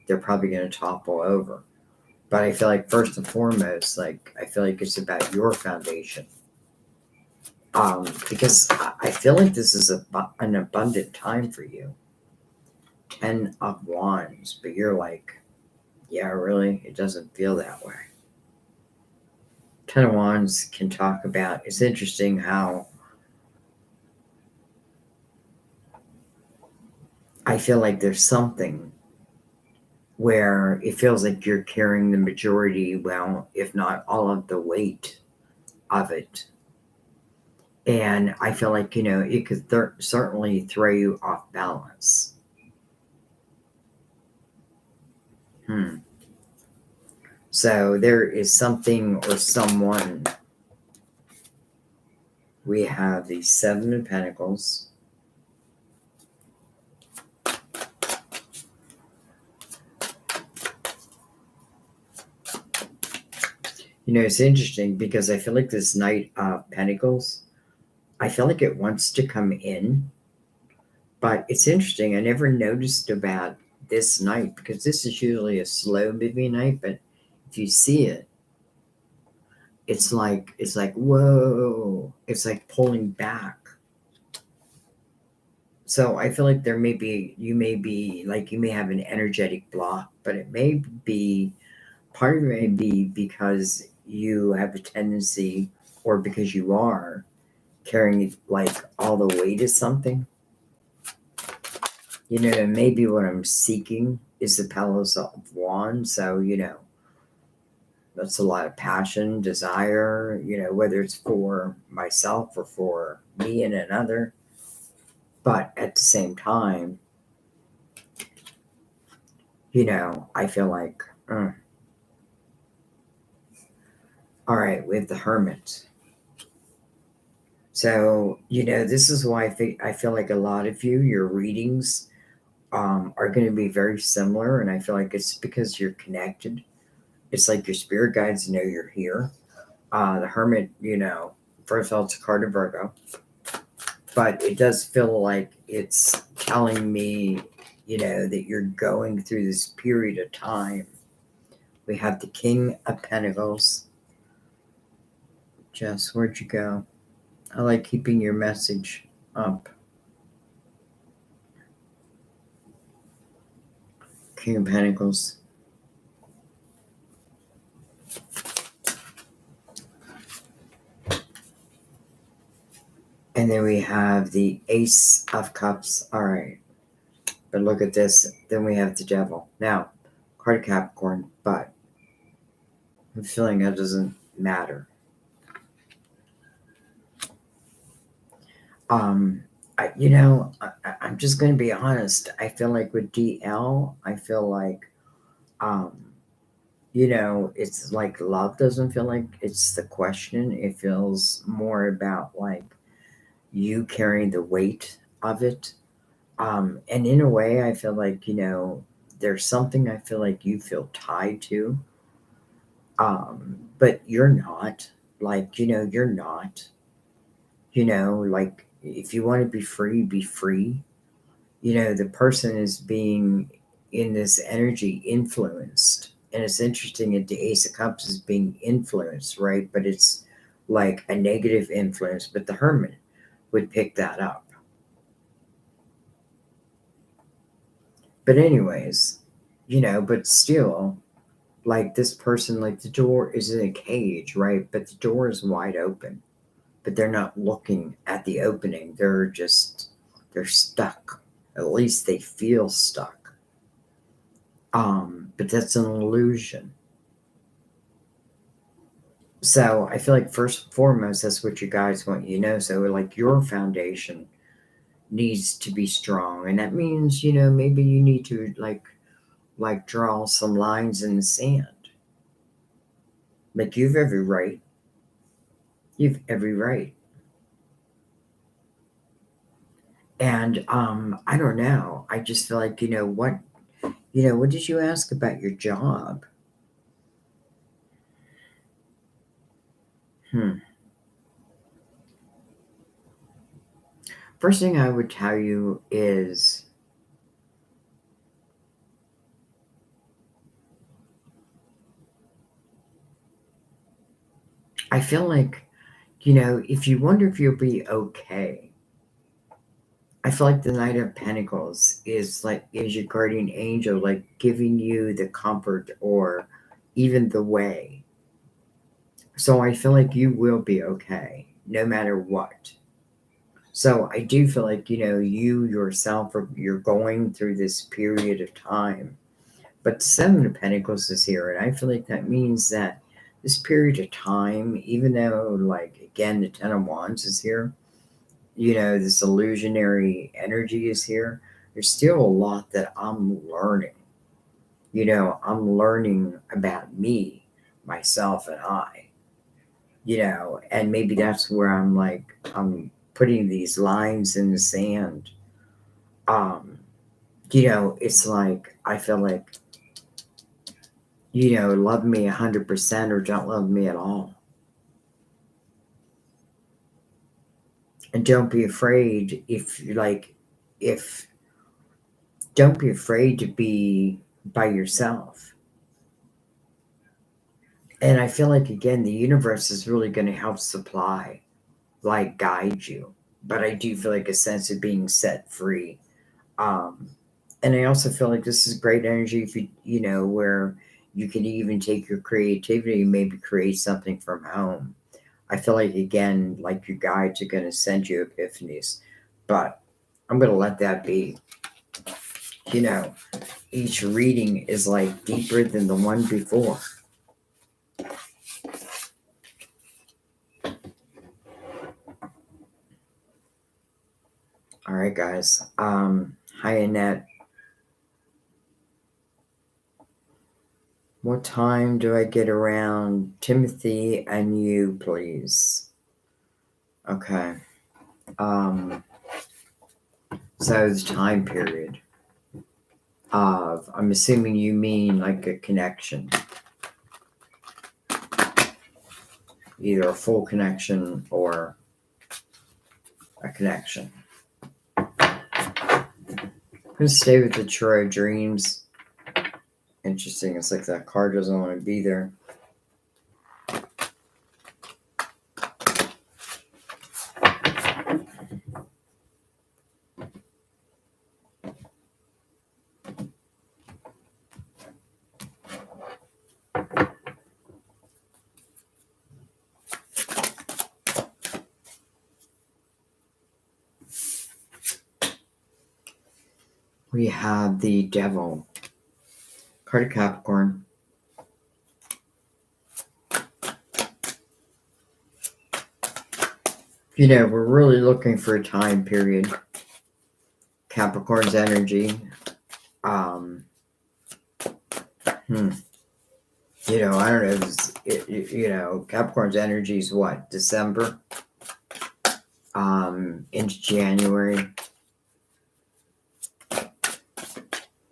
Speaker 1: they're probably going to topple over. But I feel like first and foremost, I feel like it's about your foundation. Because I feel like this is an abundant time for you. 10 of Wands, but you're like, yeah, really? It doesn't feel that way. 10 of Wands can talk about, it's interesting how I feel like there's something where it feels like you're carrying the majority, well, if not all of the weight of it. And I feel like, it could certainly throw you off balance. So there is something or someone. We have the Seven of Pentacles. It's interesting because I feel like this Knight of Pentacles, I feel like it wants to come in. But it's interesting. I never noticed about this Knight because this is usually a slow moving Knight. But if you see it, it's like, whoa, it's like pulling back. So I feel like you may have an energetic block, but it may be, part of it may be because you have a tendency, or because you are carrying like all the weight of something. Maybe what I'm seeking is the Palace of Wands. So, that's a lot of passion, desire, whether it's for myself or for me and another. But at the same time, I feel like, all right, with the Hermit. So, this is why I feel like a lot of you, your readings are going to be very similar. And I feel like it's because you're connected. It's like your spirit guides know you're here. The Hermit, first of all, it's a card of Virgo, but it does feel like it's telling me, that you're going through this period of time. We have the King of Pentacles. Jess, where'd you go? I like keeping your message up. King of Pentacles. And then we have the Ace of Cups. All right. But look at this. Then we have the Devil. Now, card of Capricorn, but I'm feeling that doesn't matter. I'm just going to be honest. I feel like with DL, I feel like, it's like love doesn't feel like it's the question. It feels more about like you carrying the weight of it. And in a way, I feel like, there's something I feel like you feel tied to. But you're not. Like, you're not. Like if you want to be free, be free. The person is being in this energy influenced. And it's interesting that the Ace of Cups is being influenced, right? But it's like a negative influence, but the Hermit would pick that up. But anyways, but still, like this person, like the door is in a cage, right? But the door is wide open, but they're not looking at the opening. They're stuck. At least they feel stuck. But that's an illusion. So I feel like first and foremost, that's what you guys want So like your foundation needs to be strong. And that means, maybe you need to like draw some lines in the sand. Like you've every right. You've every right. And I don't know. I just feel like, what did you ask about your job? First thing I would tell you is I feel like, if you wonder if you'll be okay, I feel like the Knight of Pentacles is your guardian angel, like giving you the comfort or even the way. So I feel like you will be okay, no matter what. So I do feel like, you yourself, you're going through this period of time. But the Seven of Pentacles is here, and I feel like that means that this period of time, even though, like, again, the Ten of Wands is here, this illusionary energy is here, there's still a lot that I'm learning. I'm learning about me, myself, and I, and maybe that's where I'm putting these lines in the sand. It's like, I feel like, love me 100% or don't love me at all. And don't be afraid don't be afraid to be by yourself. And I feel like, again, the universe is really going to help supply, like guide you. But I do feel like a sense of being set free. And I also feel like this is great energy if where you can even take your creativity and maybe create something from home. I feel like, again, like your guides are going to send you epiphanies, but I'm going to let that be. Each reading is like deeper than the one before. All right, guys. Hi, Annette. What time do I get around Timothy and you, please? Okay. So the time period. of, I'm assuming you mean like a connection, either a full connection or a connection. I'm going to stay with the Troy Dreams. Interesting. It's like that card doesn't want to be there. We have the Devil, card of Capricorn. You know, we're really looking for a time period. Capricorn's energy. You know, I don't know. You know, Capricorn's energy is what? December? Into January.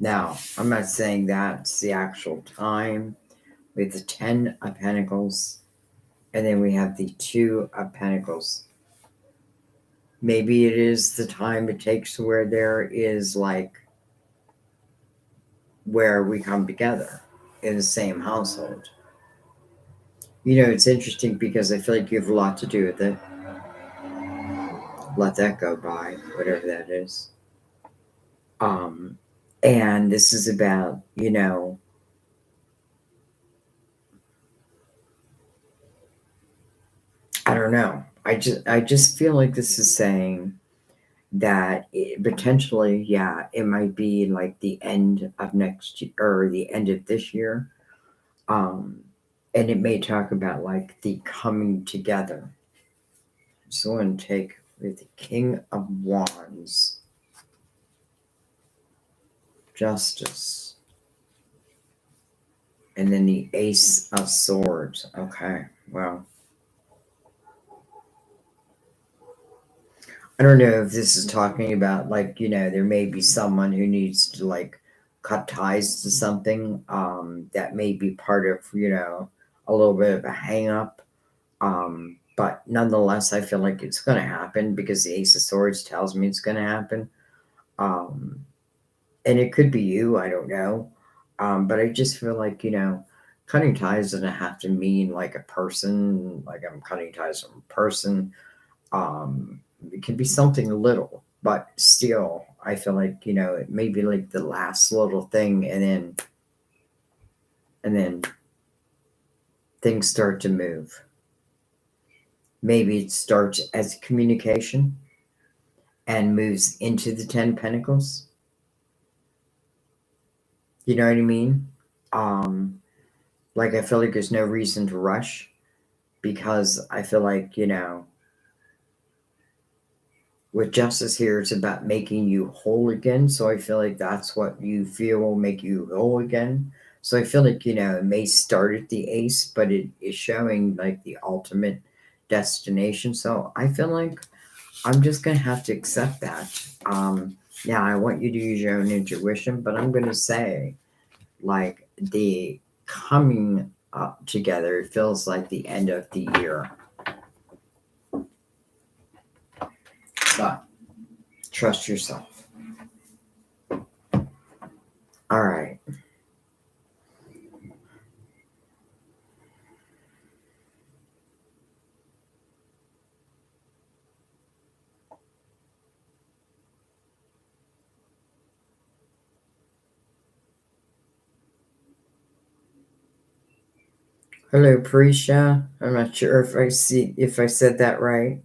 Speaker 1: Now, I'm not saying that's the actual time. We have the 10 of Pentacles, and then we have the 2 of Pentacles. Maybe it is the time it takes to where there is like where we come together in the same household. You know, it's interesting because I feel like you have a lot to do with it. Let that go by, whatever that is. And this is about, you know, I don't know. I just feel like this is saying that potentially, yeah, it might be like the end of next year or the end of this year. And it may talk about like the coming together. So I'm going to take with the King of Wands, Justice, and then the Ace of Swords. Okay, well, I don't know if this is talking about like, you know, there may be someone who needs to like cut ties to something that may be part of, you know, a little bit of a hang up. But nonetheless, I feel like it's going to happen because the Ace of Swords tells me it's going to happen. And it could be you, I don't know. But I just feel like, you know, cutting ties doesn't have to mean like a person, like I'm cutting ties from a person. It can be something little, but still, I feel like, you know, it may be like the last little thing, and then things start to move. Maybe it starts as communication and moves into the 10 Pentacles. You know what I mean? Like I feel like there's no reason to rush because I feel like, you know, with justice here, it's about making you whole again. So I feel like that's what you feel will make you whole again. So I feel like, you know, it may start at the ace, but it is showing like the ultimate destination. So I feel like I'm just going to have to accept that. Yeah, I want you to use your own intuition, but I'm going to say like the coming up together feels like the end of the year. But trust yourself. All right. Hello, Prisha. I'm not sure if I said that right.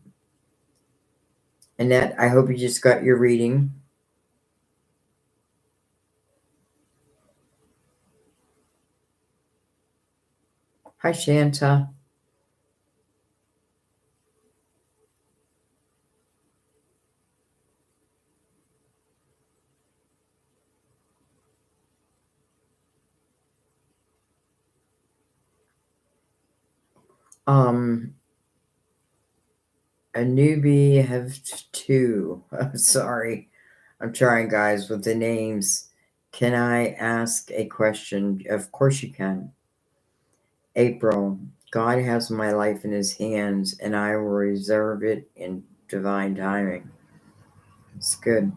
Speaker 1: Annette, I hope you just got your reading. Hi, Shanta. A newbie have 2. Sorry. I'm trying, guys, with the names. Can I ask a question? Of course you can. April, God has my life in his hands and I will reserve it in divine timing. It's good.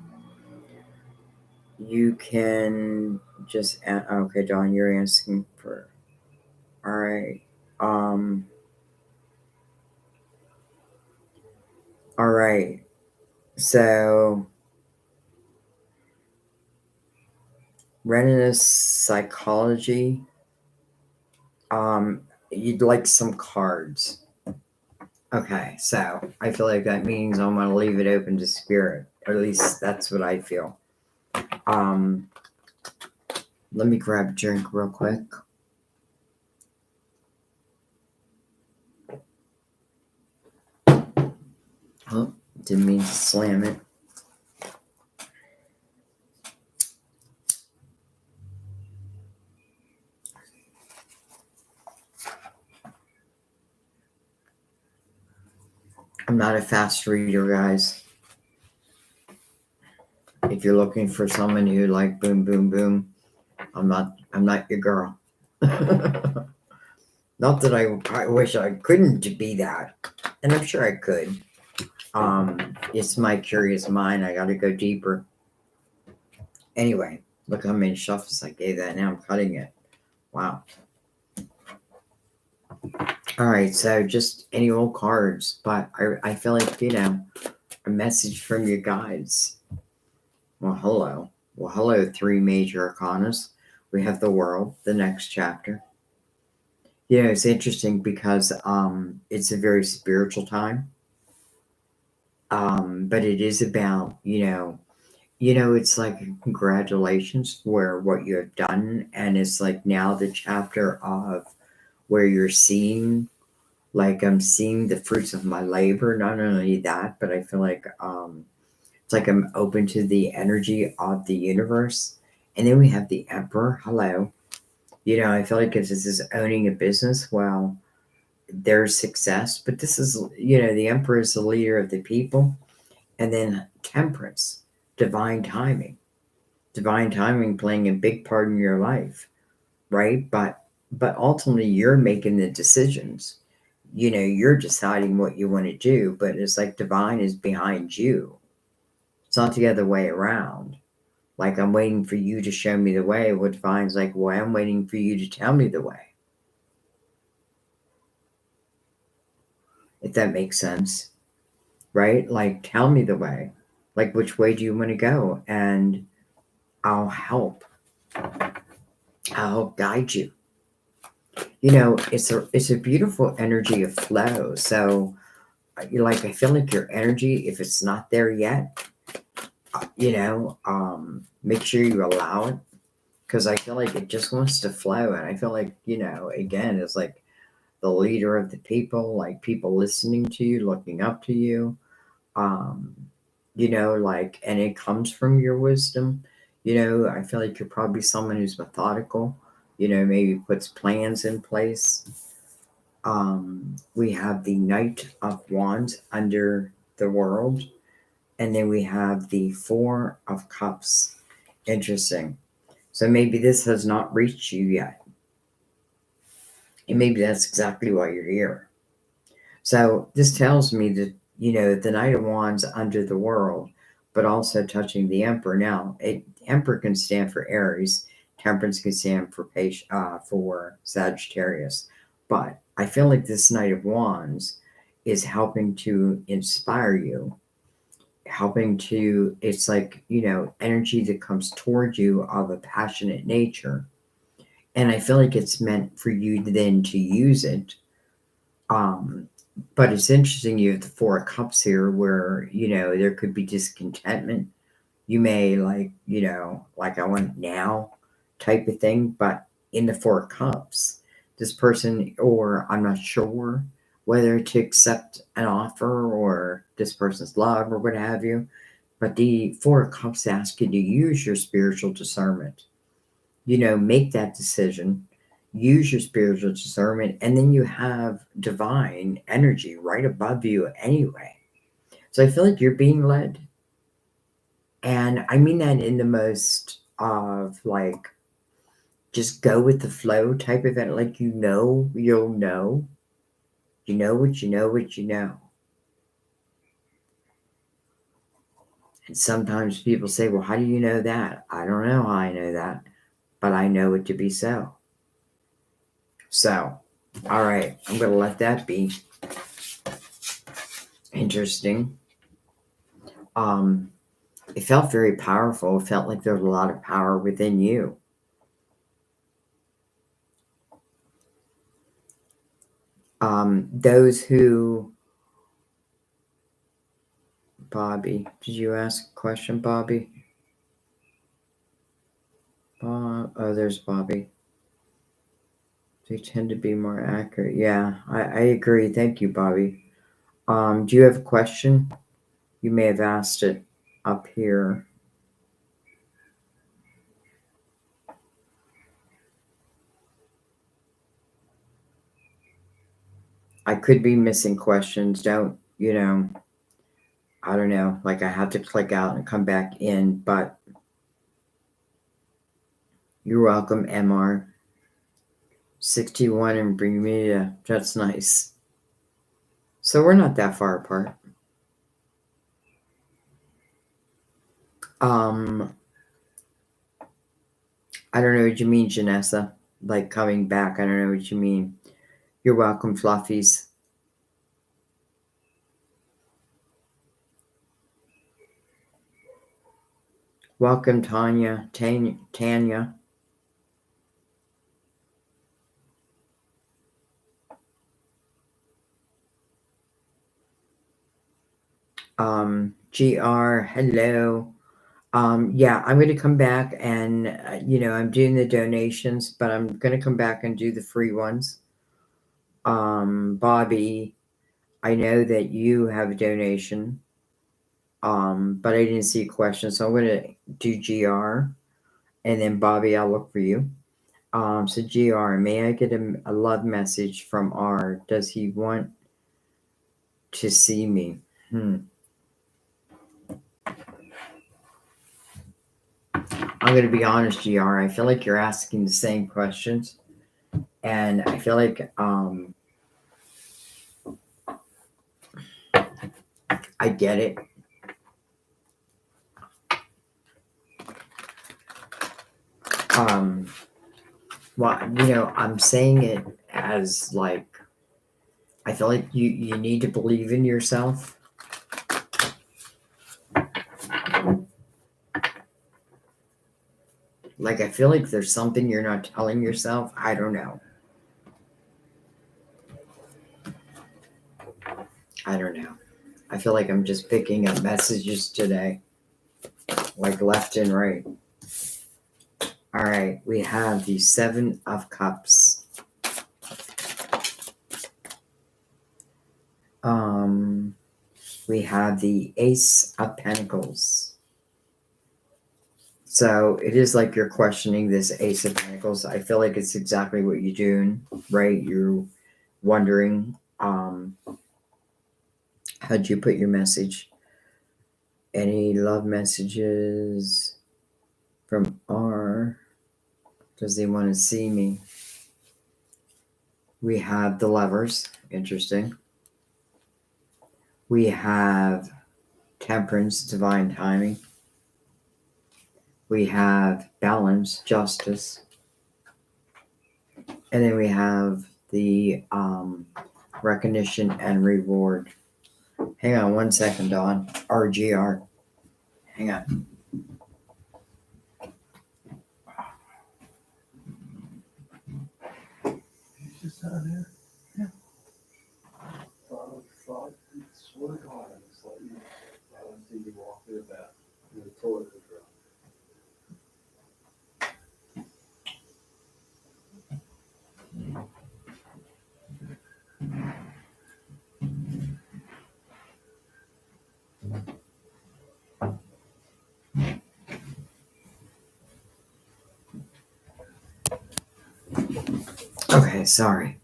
Speaker 1: You can just, okay, Dawn, you're asking for, all right. All right. So, Rena's psychology, you'd like some cards. Okay, so I feel like that means I'm going to leave it open to spirit. Or at least that's what I feel. Let me grab a drink real quick. Oh, didn't mean to slam it. I'm not a fast reader, guys. If you're looking for someone who like boom, boom, boom, I'm not your girl. Not that I wish I couldn't be that, and I'm sure I could. It's my curious mind. I got to go deeper. Anyway, look how many shuffles I gave that. Now I'm cutting it. Wow. All right, so just any old cards, but I feel like, a message from your guides. Well, hello. Well, hello, three major arcanas. We have the world, the next chapter. It's interesting because it's a very spiritual time. But it is about, it's like congratulations for what you have done. And it's like now the chapter of where you're seeing, like I'm seeing the fruits of my labor. Not only that, but I feel like it's like I'm open to the energy of the universe. And then we have the emperor. Hello. I feel like if this is owning a business, well, there's success. But this is, the emperor is the leader of the people. And then temperance, divine timing. Divine timing playing a big part in your life, right? But ultimately you're making the decisions. You're deciding what you want to do, but it's like divine is behind you. It's not the other way around. Like I'm waiting for you to show me the way. What divine's like, well, I'm waiting for you to tell me the way. If that makes sense, right? Like tell me the way. Like which way do you want to go? And I'll help. I'll help guide you. It's a beautiful energy of flow. So I feel like your energy, if it's not there yet, make sure you allow it, because I feel like it just wants to flow. And I feel like, again, it's like the leader of the people, like people listening to you, looking up to you, and it comes from your wisdom. I feel like you're probably someone who's methodical, maybe puts plans in place. We have the Knight of Wands under the world, and then we have the Four of Cups. Interesting. So maybe this has not reached you yet. And maybe that's exactly why you're here. So this tells me that, the Knight of Wands under the world, but also touching the Emperor. Now, Emperor can stand for Aries. Temperance can stand for Sagittarius. But I feel like this Knight of Wands is helping to inspire you, it's like, energy that comes toward you of a passionate nature. And I feel like it's meant for you then to use it. But it's interesting, you have the Four of Cups here where, there could be discontentment. You may like I want now type of thing, but in the Four of Cups, this person, or I'm not sure whether to accept an offer or this person's love or what have you. But the Four of Cups ask you to use your spiritual discernment. Make that decision, use your spiritual discernment, and then you have divine energy right above you anyway. So I feel like you're being led. And I mean that in the most of like just go with the flow type of it. Like, you'll know. You know what you know what you know. And sometimes people say, well, how do you know that? I don't know how I know that, but I know it to be so. So, all right, I'm going to let that be. Interesting. It felt very powerful. It felt like there was a lot of power within you. Those who, Bobby, did you ask a question, Bobby? Oh, there's Bobby. They tend to be more accurate. Yeah, I agree. Thank you, Bobby. Do you have a question? You may have asked it up here. I could be missing questions. Don't, I don't know. Like, I have to click out and come back in, but you're welcome, MR. 61 in Bermuda. That's nice. So we're not that far apart. I don't know what you mean, Janessa. Like, coming back. I don't know what you mean. You're welcome, Fluffies. Welcome, Tanya. Tanya. GR, hello. Yeah, I'm going to come back and, I'm doing the donations, but I'm going to come back and do the free ones. Bobby, I know that you have a donation, but I didn't see a question, so I'm going to do GR, and then Bobby, I'll look for you. So GR, may I get a love message from R? Does he want to see me? I'm going to be honest, GR. I feel like you're asking the same questions, and I feel like I get it. Well, I'm saying it as like, I feel like you need to believe in yourself. Like, I feel like there's something you're not telling yourself. I don't know. I feel like I'm just picking up messages today, like left and right. All right, we have the 7 of Cups. We have the Ace of Pentacles. So it is like you're questioning this Ace of Pentacles. I feel like it's exactly what you're doing, right? You're wondering, how'd you put your message? Any love messages from R? Does he want to see me? We have the Lovers. Interesting. We have Temperance, divine timing. We have Balance, justice. And then we have the recognition and reward. Hang on 1 second, Dawn. RGR. Hang on.
Speaker 2: Just out here. Yeah. Thought, swear to God, I just let you. I don't see you walk through that in the toilet room.
Speaker 1: Okay, sorry.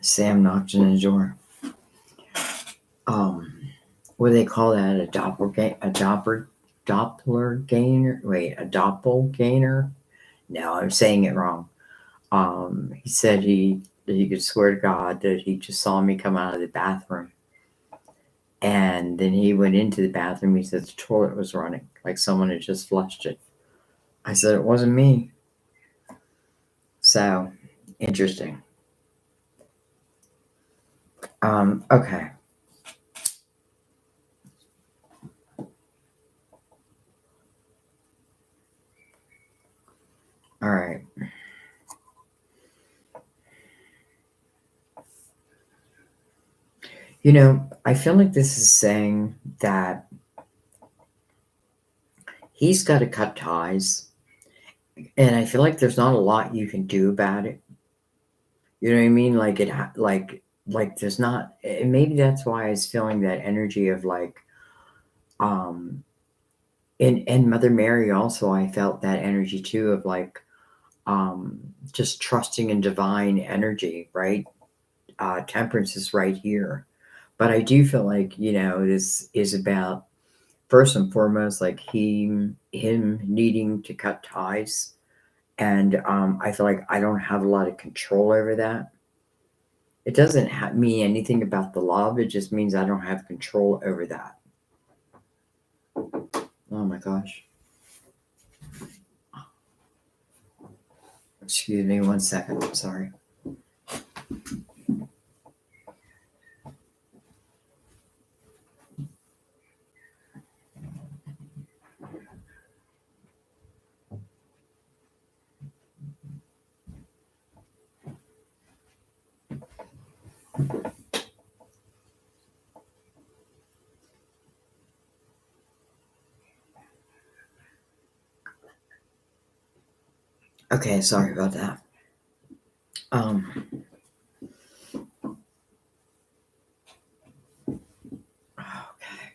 Speaker 1: Sam knocked on the door. What do they call that? A doppelganger? a doppelganger. No, I'm saying it wrong. He said he could swear to God that he just saw me come out of the bathroom. And then he went into the bathroom. He said the toilet was running, like someone had just flushed it. I said, it wasn't me. So, interesting. Okay. All right. I feel like this is saying that he's got to cut ties. And I feel like there's not a lot you can do about it. You know what I mean? Like there's not, and maybe that's why I was feeling that energy of like, um, and Mother Mary also, I felt that energy too of like, just trusting in divine energy, right? Temperance is right here. But I do feel like, this is about first and foremost, like him needing to cut ties. And I feel like I don't have a lot of control over that. It doesn't mean anything about the love. It just means I don't have control over that. Oh my gosh. Excuse me 1 second. Sorry. Okay, sorry about that. Um, okay.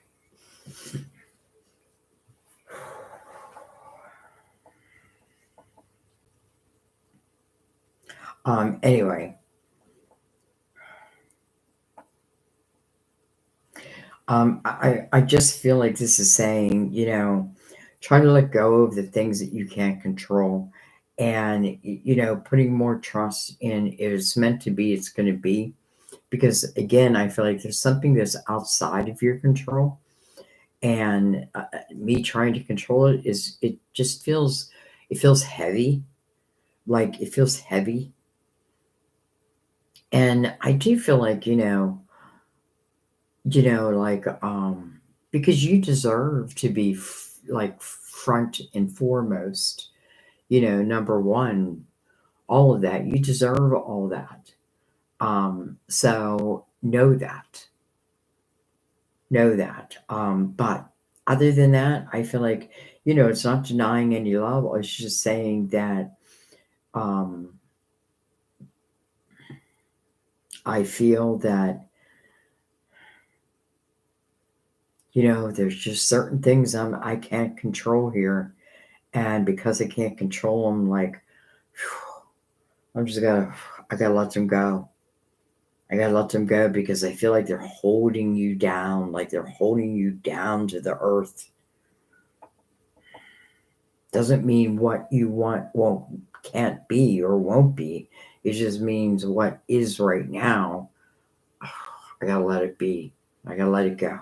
Speaker 1: Anyway, I just feel like this is saying, try to let go of the things that you can't control, and putting more trust in if it's meant to be, it's going to be. Because again, I feel like there's something that's outside of your control, and me trying to control it just feels, it feels heavy, like it feels heavy. And I do feel like, like, because you deserve to be like front and foremost, number one, all of that. You deserve all that. So know that. But other than that, I feel like, it's not denying any love. It's just saying that, um, I feel that, there's just certain things I can't control here. And because I can't control them, like, I gotta let them go. I gotta let them go because I feel like they're holding you down, like they're holding you down to the earth. Doesn't mean what you want can't be or won't be. It just means what is right now. I gotta let it be. I gotta let it go.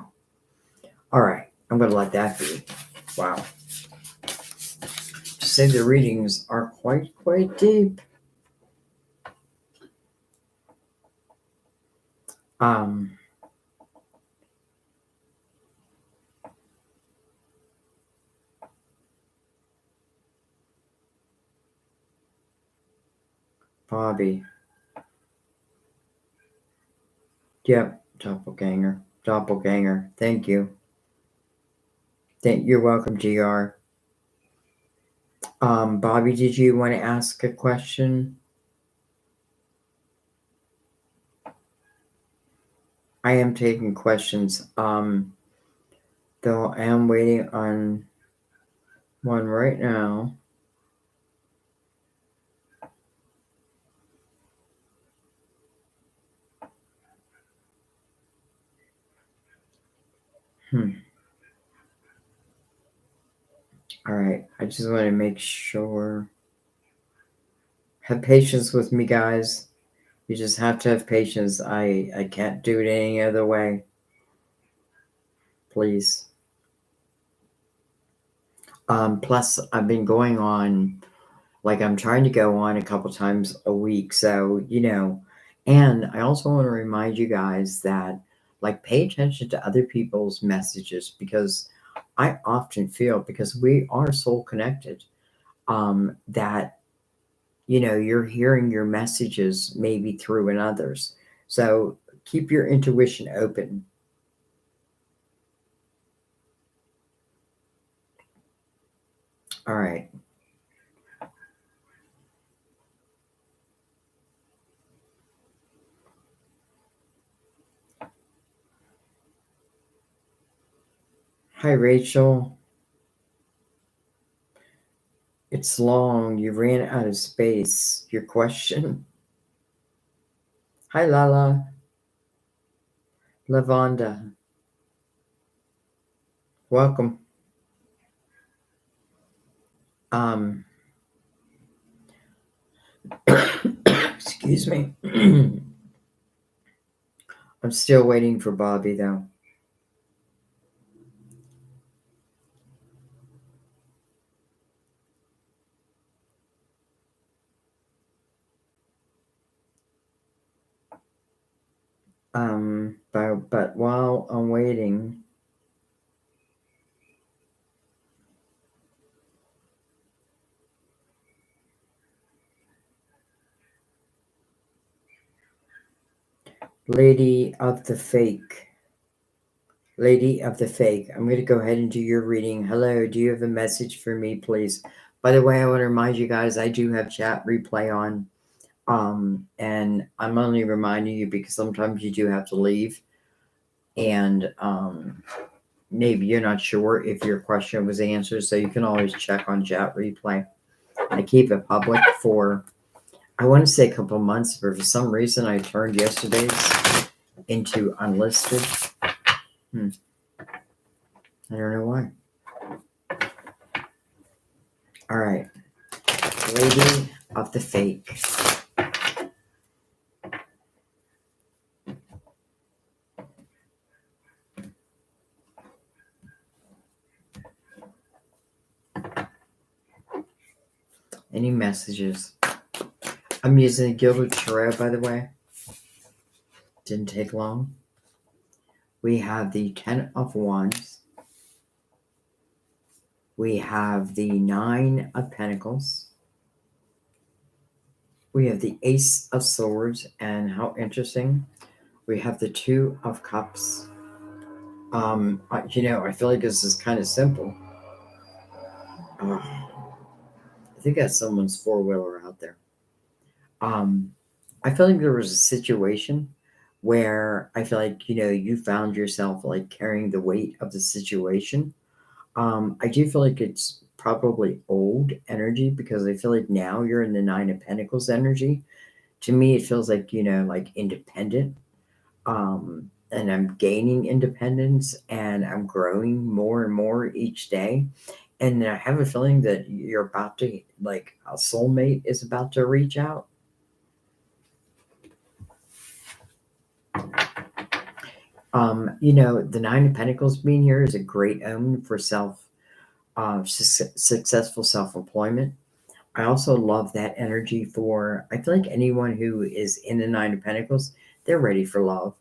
Speaker 1: All right, I'm gonna let that be. Wow. To say the readings are quite deep. Um, Bobby. Yep, doppelganger. Thank you. You're welcome, GR. Bobby, did you want to ask a question? I am taking questions. Though I am waiting on one right now. Hmm. All right. I just want to make sure. Have patience with me, guys. You just have to have patience. I can't do it any other way. Please. Plus, I've been going on, like, I'm trying to go on a couple times a week. So, and I also want to remind you guys that, like, pay attention to other people's messages because I often feel, because we are soul connected, that, you're hearing your messages maybe through in others. So keep your intuition open. All right. Hi, Rachel. It's long. You ran out of space. Your question? Hi, Lala. Lavonda. Welcome. Um, excuse me. I'm still waiting for Bobby, though. But while I'm waiting, Lady of the Fake. Lady of the Fake, I'm going to go ahead and do your reading. Hello, do you have a message for me, please? By the way, I want to remind you guys, I do have chat replay on. And I'm only reminding you because sometimes you do have to leave. And maybe you're not sure if your question was answered, so you can always check on chat replay. I keep it public for, I want to say a couple months, but for some reason I turned yesterday's into unlisted. I don't know why. All right. Lady of the Fake. Any messages? I'm using a Gilded Tarot, by the way. Didn't take long. We have the Ten of Wands. We have the Nine of Pentacles. We have the Ace of Swords, and how interesting. We have the Two of Cups. I feel like this is kind of simple. I think that's someone's four-wheeler out there. I feel like there was a situation where I feel like, you found yourself like carrying the weight of the situation. I do feel like it's probably old energy because I feel like now you're in the Nine of Pentacles energy. To me, it feels like, like independent. And I'm gaining independence and I'm growing more and more each day. And I have a feeling that you're about to, like, a soulmate is about to reach out. The Nine of Pentacles being here is a great omen for successful self-employment. I also love that energy for, I feel like anyone who is in the Nine of Pentacles, they're ready for love.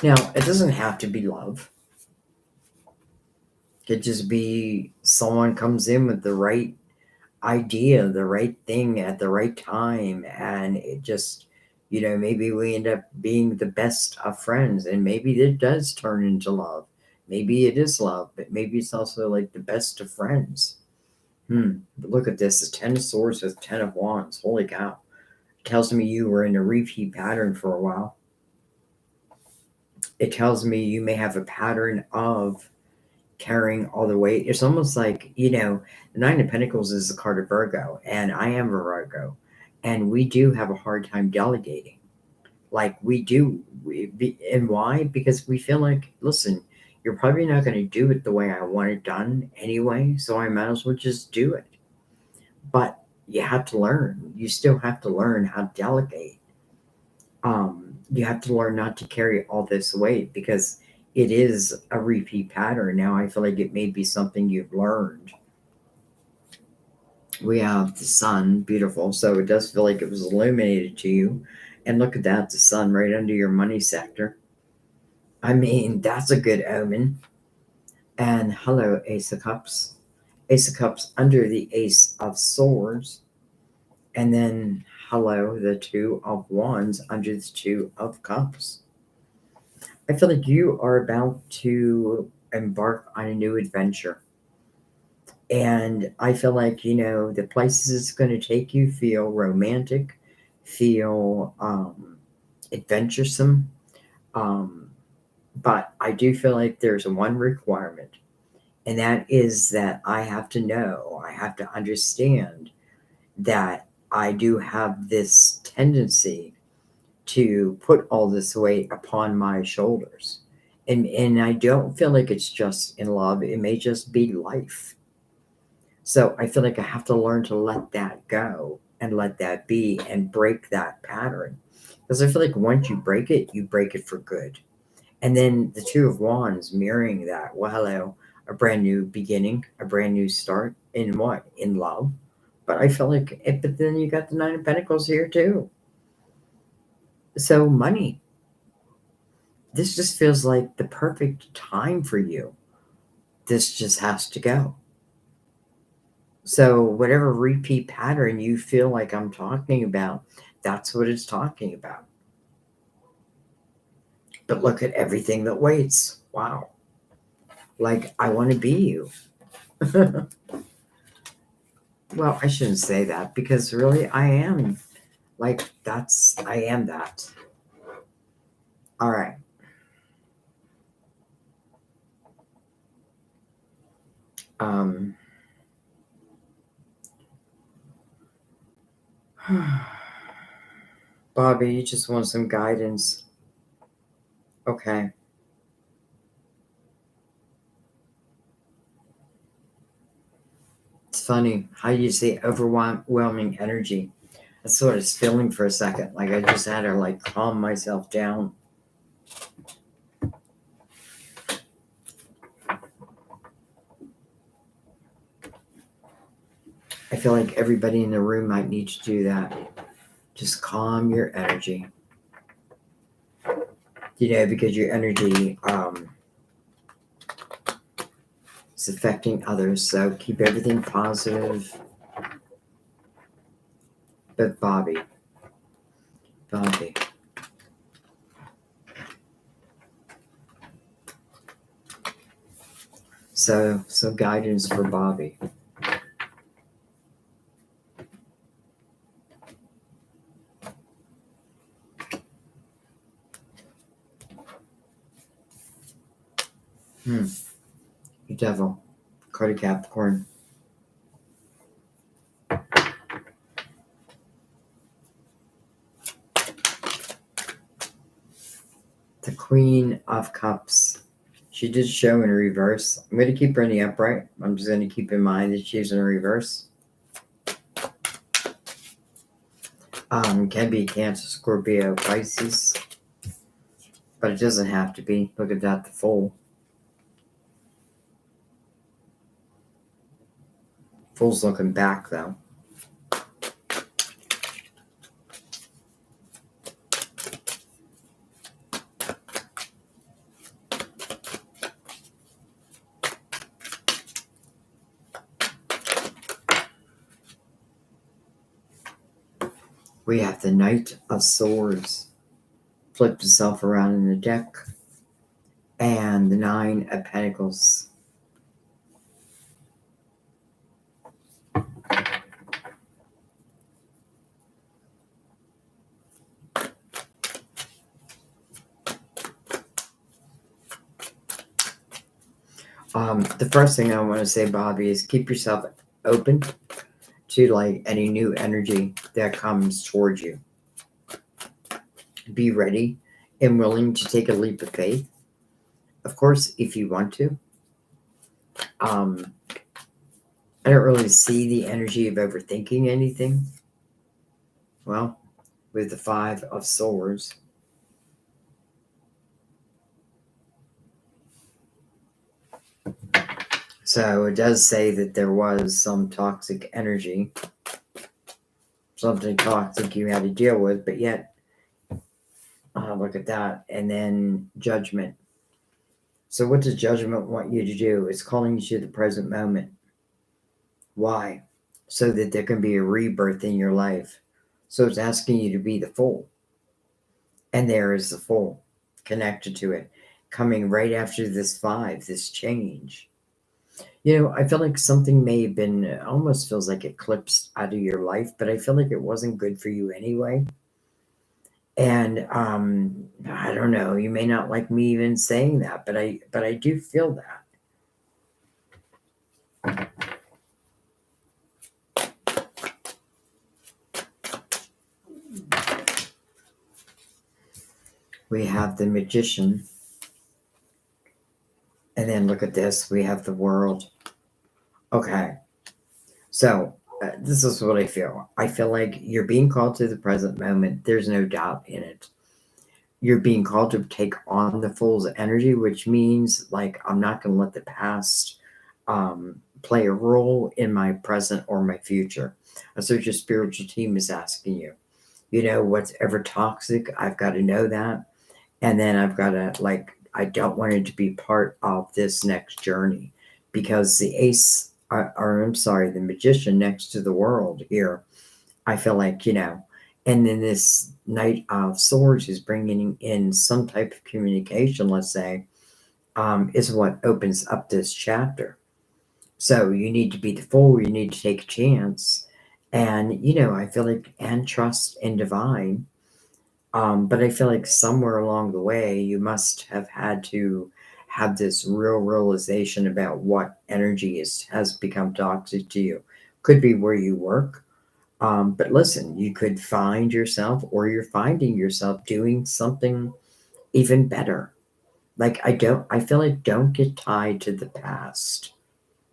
Speaker 1: Now, it doesn't have to be love. It could just be someone comes in with the right idea, the right thing at the right time, and it just, maybe we end up being the best of friends, and maybe it does turn into love. Maybe it is love, but maybe it's also like the best of friends. But look at this, the Ten of Swords with Ten of Wands. Holy cow. It tells me you were in a repeat pattern for a while. It tells me you may have a pattern of carrying all the weight. It's almost like, the Nine of Pentacles is the card of Virgo, and I am a Virgo, and we do have a hard time delegating. Like we do. And why? Because we feel like, listen, you're probably not going to do it the way I want it done anyway, so I might as well just do it. But you have to learn. You still have to learn how to delegate. You have to learn not to carry all this weight because it is a repeat pattern. Now I feel like it may be something you've learned. We have the sun, beautiful. So it does feel like it was illuminated to you. And look at that, the sun right under your money sector. I mean, that's a good omen. And hello, Ace of Cups. Ace of Cups under the Ace of Swords. And then hello, the Two of Wands under the Two of Cups. I feel like you are about to embark on a new adventure. And I feel like, the places it's going to take you feel romantic, feel adventuresome. Um, but I do feel like there's one requirement, and that is that I have to know, I have to understand that I do have this tendency to put all this weight upon my shoulders. And I don't feel like it's just in love, it may just be life. So I feel like I have to learn to let that go and let that be and break that pattern. Because I feel like once you break it for good. And then the Two of Wands mirroring that. Well, hello, a brand new beginning, a brand new start in what? In love. But I feel like, but then you got the Nine of Pentacles here too. So money. This just feels like the perfect time for you. This just has to go. So, whatever repeat pattern you feel like I'm talking about, that's what it's talking about. But look at everything that waits. Wow. Like, I want to be you. Well, I shouldn't say that because really I am. Like, I am that. All right. Um, Bobby, you just want some guidance. Okay. It's funny how you say overwhelming energy. That's what it's feeling for a second. Like I just had to like calm myself down. I feel like everybody in the room might need to do that. Just calm your energy. Because your energy is affecting others. So keep everything positive. But Bobby. So guidance for Bobby. You devil. Card of Capricorn. The Queen of Cups. She did show in reverse. I'm going to keep her in the upright. I'm just going to keep in mind that she's in reverse. Can be Cancer, Scorpio, Pisces. But it doesn't have to be. Look at that, the Fool. Fool's looking back, though. We have the Knight of Swords. Flipped itself around in the deck. And the Nine of Pentacles. The first thing I want to say, Bobby, is keep yourself open to like any new energy that comes towards you. Be ready and willing to take a leap of faith of course, if you want to. I don't really see the energy of overthinking anything. Well, with the Five of Swords. So it does say that there was some toxic energy, something toxic you had to deal with, but yet, look at that. And then Judgment. So what does Judgment want you to do? It's calling you to the present moment. Why? So that there can be a rebirth in your life. So it's asking you to be the Fool. And there is the Fool connected to it, coming right after this five, this change. I feel like something may have been, almost feels like eclipsed out of your life, but I feel like it wasn't good for you anyway. And I don't know, you may not like me even saying that, but I do feel that. We have the Magician. And then look at this, we have the World. Okay. So this is what I feel. I feel like you're being called to the present moment. There's no doubt in it. You're being called to take on the Fool's energy, which means like I'm not going to let the past play a role in my present or my future. So your spiritual team is asking you, what's ever toxic, I've got to know that. And then I've got to, like, I don't want it to be part of this next journey, because the ace, or I'm sorry, the Magician next to the World here, I feel like, and then this Knight of Swords is bringing in some type of communication, let's say, is what opens up this chapter. So you need to be the Fool, you need to take a chance. And, I feel like, and trust in divine. But I feel like somewhere along the way, you must have had to have this real realization about what energy has become toxic to you. Could be where you work. But listen, you could find yourself, or you're finding yourself doing something even better. Like, I feel like don't get tied to the past.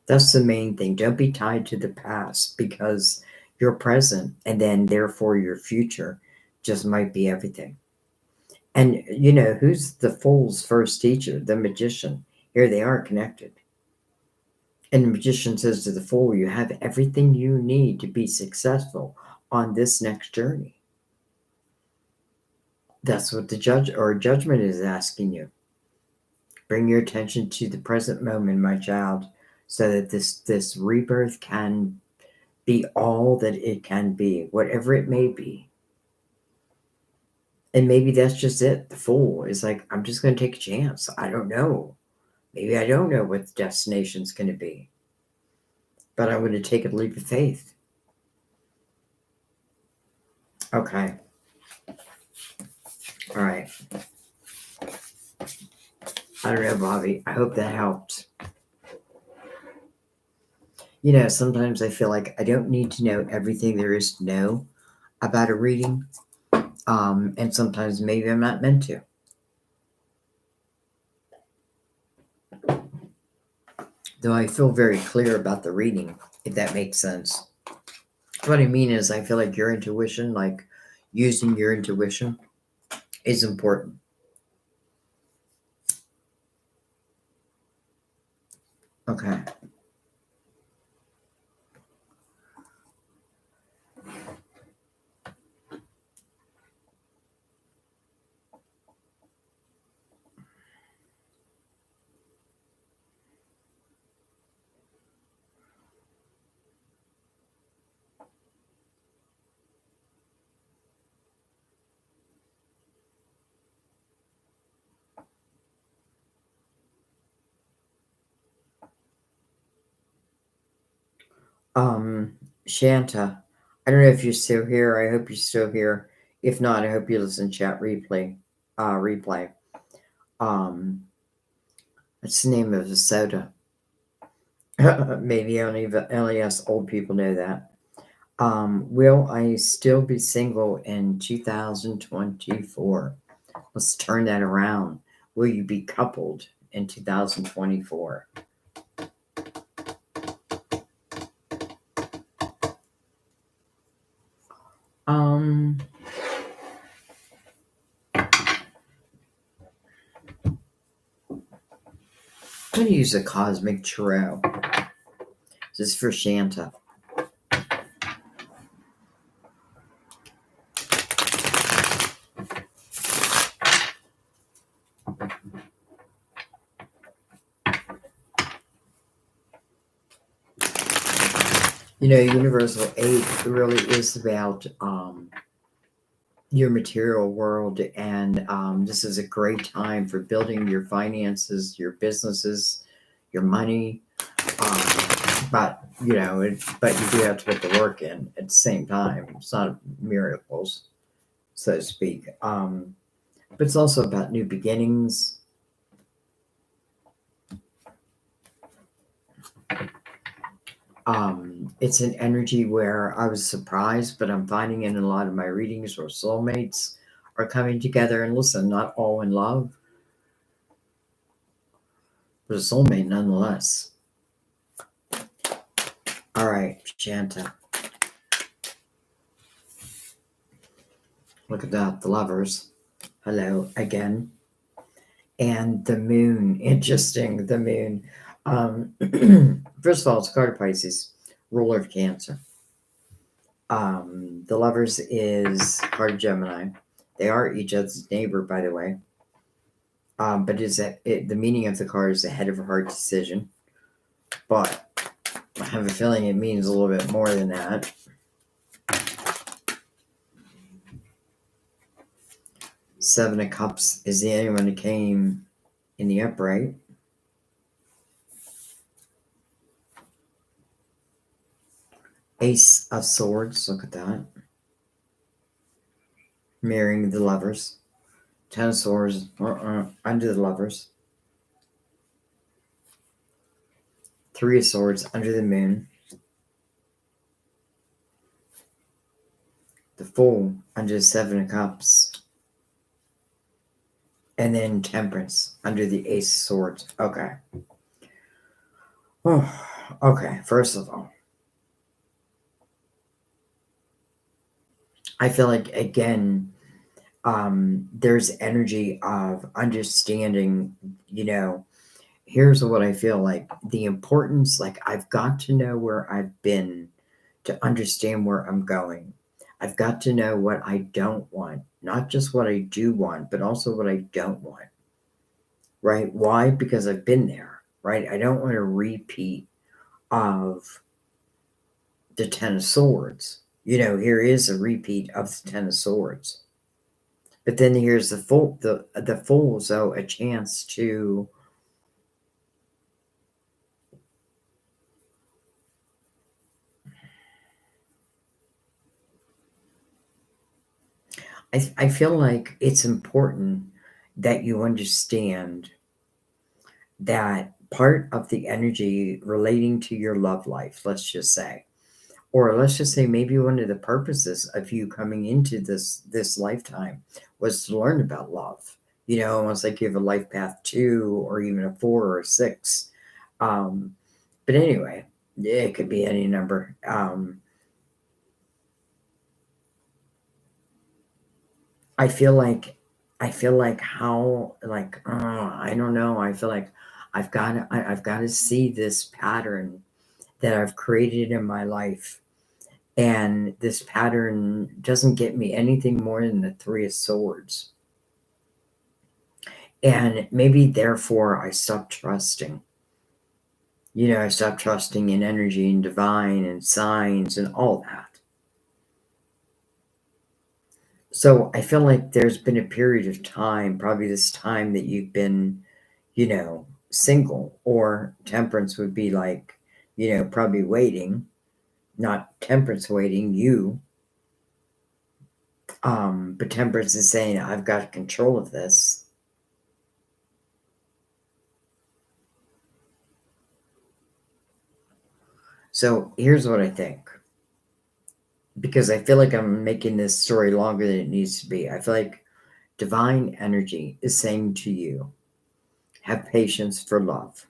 Speaker 1: That's the main thing. Don't be tied to the past, because your present and then therefore your future just might be everything. And who's the Fool's first teacher? The Magician. Here they are connected. And the Magician says to the Fool, you have everything you need to be successful on this next journey. That's what the Judgment is asking you. Bring your attention to the present moment, my child, so that this rebirth can be all that it can be, whatever it may be. And maybe that's just it. The Fool is like, I'm just going to take a chance. I don't know. Maybe I don't know what the destination's going to be, but I'm going to take a leap of faith. Okay. All right. I don't know, Bobby. I hope that helped. Sometimes I feel like I don't need to know everything there is to know about a reading. And sometimes maybe I'm not meant to. Though I feel very clear about the reading, if that makes sense. What I mean is, I feel like your intuition, like using your intuition, is important. Okay. Um, Shanta, I don't know if you're still here. I hope you're still here. If not, I hope you listen chat replay. Um, what's the name of the soda? Maybe only us old people know that. Will I still be single in 2024? Let's turn that around. Will you be coupled in 2024. I'm going to use a cosmic tarot. This is for Shanta. Universal 8 really is about your material world, and this is a great time for building your finances, your businesses, your money. But you do have to put the work in at the same time. It's not miracles, so to speak. But it's also about new beginnings. It's an energy where I was surprised, but I'm finding in a lot of my readings where soulmates are coming together. And listen, not all in love, but a soulmate nonetheless. All right, Shanta. Look at that, the lovers. Hello again. And the moon, interesting, the moon. First of all, it's a card of Pisces, ruler of Cancer. The lovers is card of Gemini. They are each other's neighbor, by the way. But the meaning of the card is the head of a hard decision. But I have a feeling it means a little bit more than that. Seven of Cups is the only one that came in the upright. Ace of Swords, look at that. Mirroring the lovers. Ten of Swords, under the lovers. Three of Swords, under the moon. The Fool, under the Seven of Cups. And then Temperance, under the Ace of Swords. Okay. Oh, okay, first of all, I feel like, again, there's energy of understanding, here's what I feel like. The importance, like, I've got to know where I've been to understand where I'm going. I've got to know what I don't want, not just what I do want, but also what I don't want, right? Why? Because I've been there, right? I don't want a repeat of the Ten of Swords. Here is a repeat of the Ten of Swords. But then here's the Fool, the Fool, so a chance to I feel like it's important that you understand that part of the energy relating to your love life, let's just say, or let's just say maybe one of the purposes of you coming into this lifetime was to learn about love. Almost like you have a life path 2 or even a 4 or a 6. But anyway, it could be any number. I feel like how, like, I don't know. I feel like I've got to see this pattern that I've created in my life. And this pattern doesn't get me anything more than the Three of Swords. And maybe therefore I stopped trusting. I stopped trusting in energy and divine and signs and all that. So I feel like there's been a period of time, probably this time that you've been, single, or Temperance would be like, probably waiting, not Temperance waiting, you. But Temperance is saying, I've got control of this. So here's what I think. Because I feel like I'm making this story longer than it needs to be. I feel like divine energy is saying to you, have patience for love.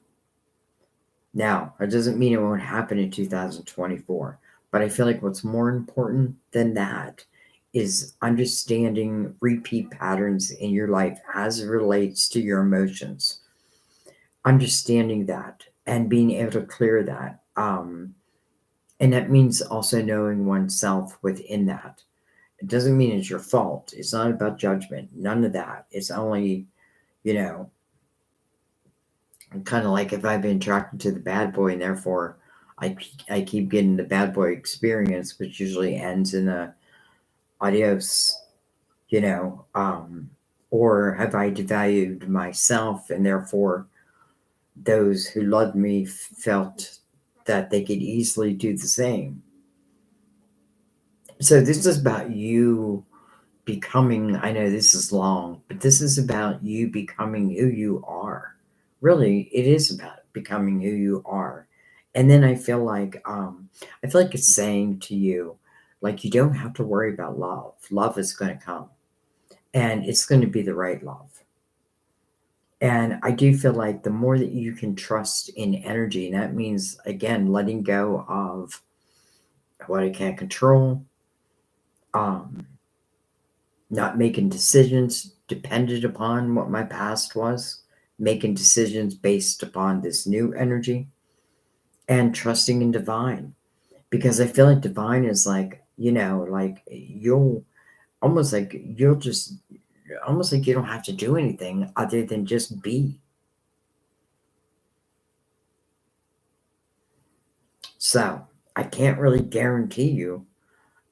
Speaker 1: Now, that doesn't mean it won't happen in 2024, but I feel like what's more important than that is understanding repeat patterns in your life as it relates to your emotions. Understanding that and being able to clear that. And that means also knowing oneself within that. It doesn't mean it's your fault. It's not about judgment. None of that. It's only, you know, kind of like if I've been attracted to the bad boy and therefore I keep getting the bad boy experience, which usually ends in a adios, you know, or have I devalued myself and therefore those who loved me felt that they could easily do the same. So this is about you becoming, I know this is long, but this is about you becoming who you are. Really, it is about becoming who you are. And then I feel like it's saying to you, like, you don't have to worry about love. Love is going to come and it's going to be the right love. And I do feel like the more that you can trust in energy, and that means, again, letting go of what I can't control, um, not making decisions dependent upon what my past was, making decisions based upon this new energy, and trusting in divine. Because I feel like divine is like, like you'll almost like you'll just almost like you don't have to do anything other than just be. So I can't really guarantee you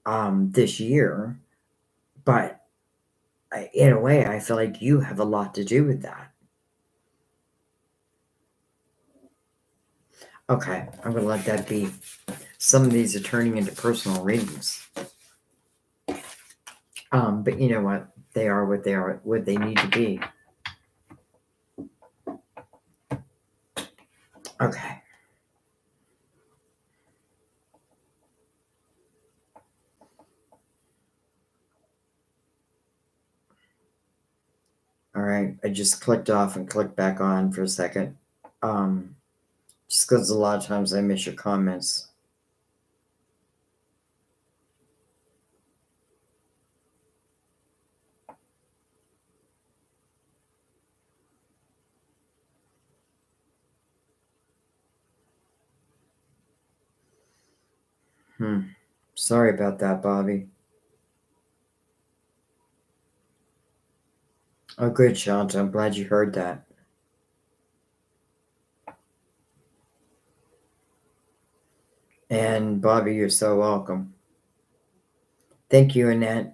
Speaker 1: this year, but in a way, I feel like you have a lot to do with that. Okay, I'm going to let that be. Some of these are turning into personal readings. But you know what? They are what they are, what they need to be. Okay. All right. I just clicked off and clicked back on for a second. Just because a lot of times I miss your comments. Sorry about that, Bobby. Oh, good, Shanta. I'm glad you heard that. And Bobby, you're so welcome. Thank you, Annette.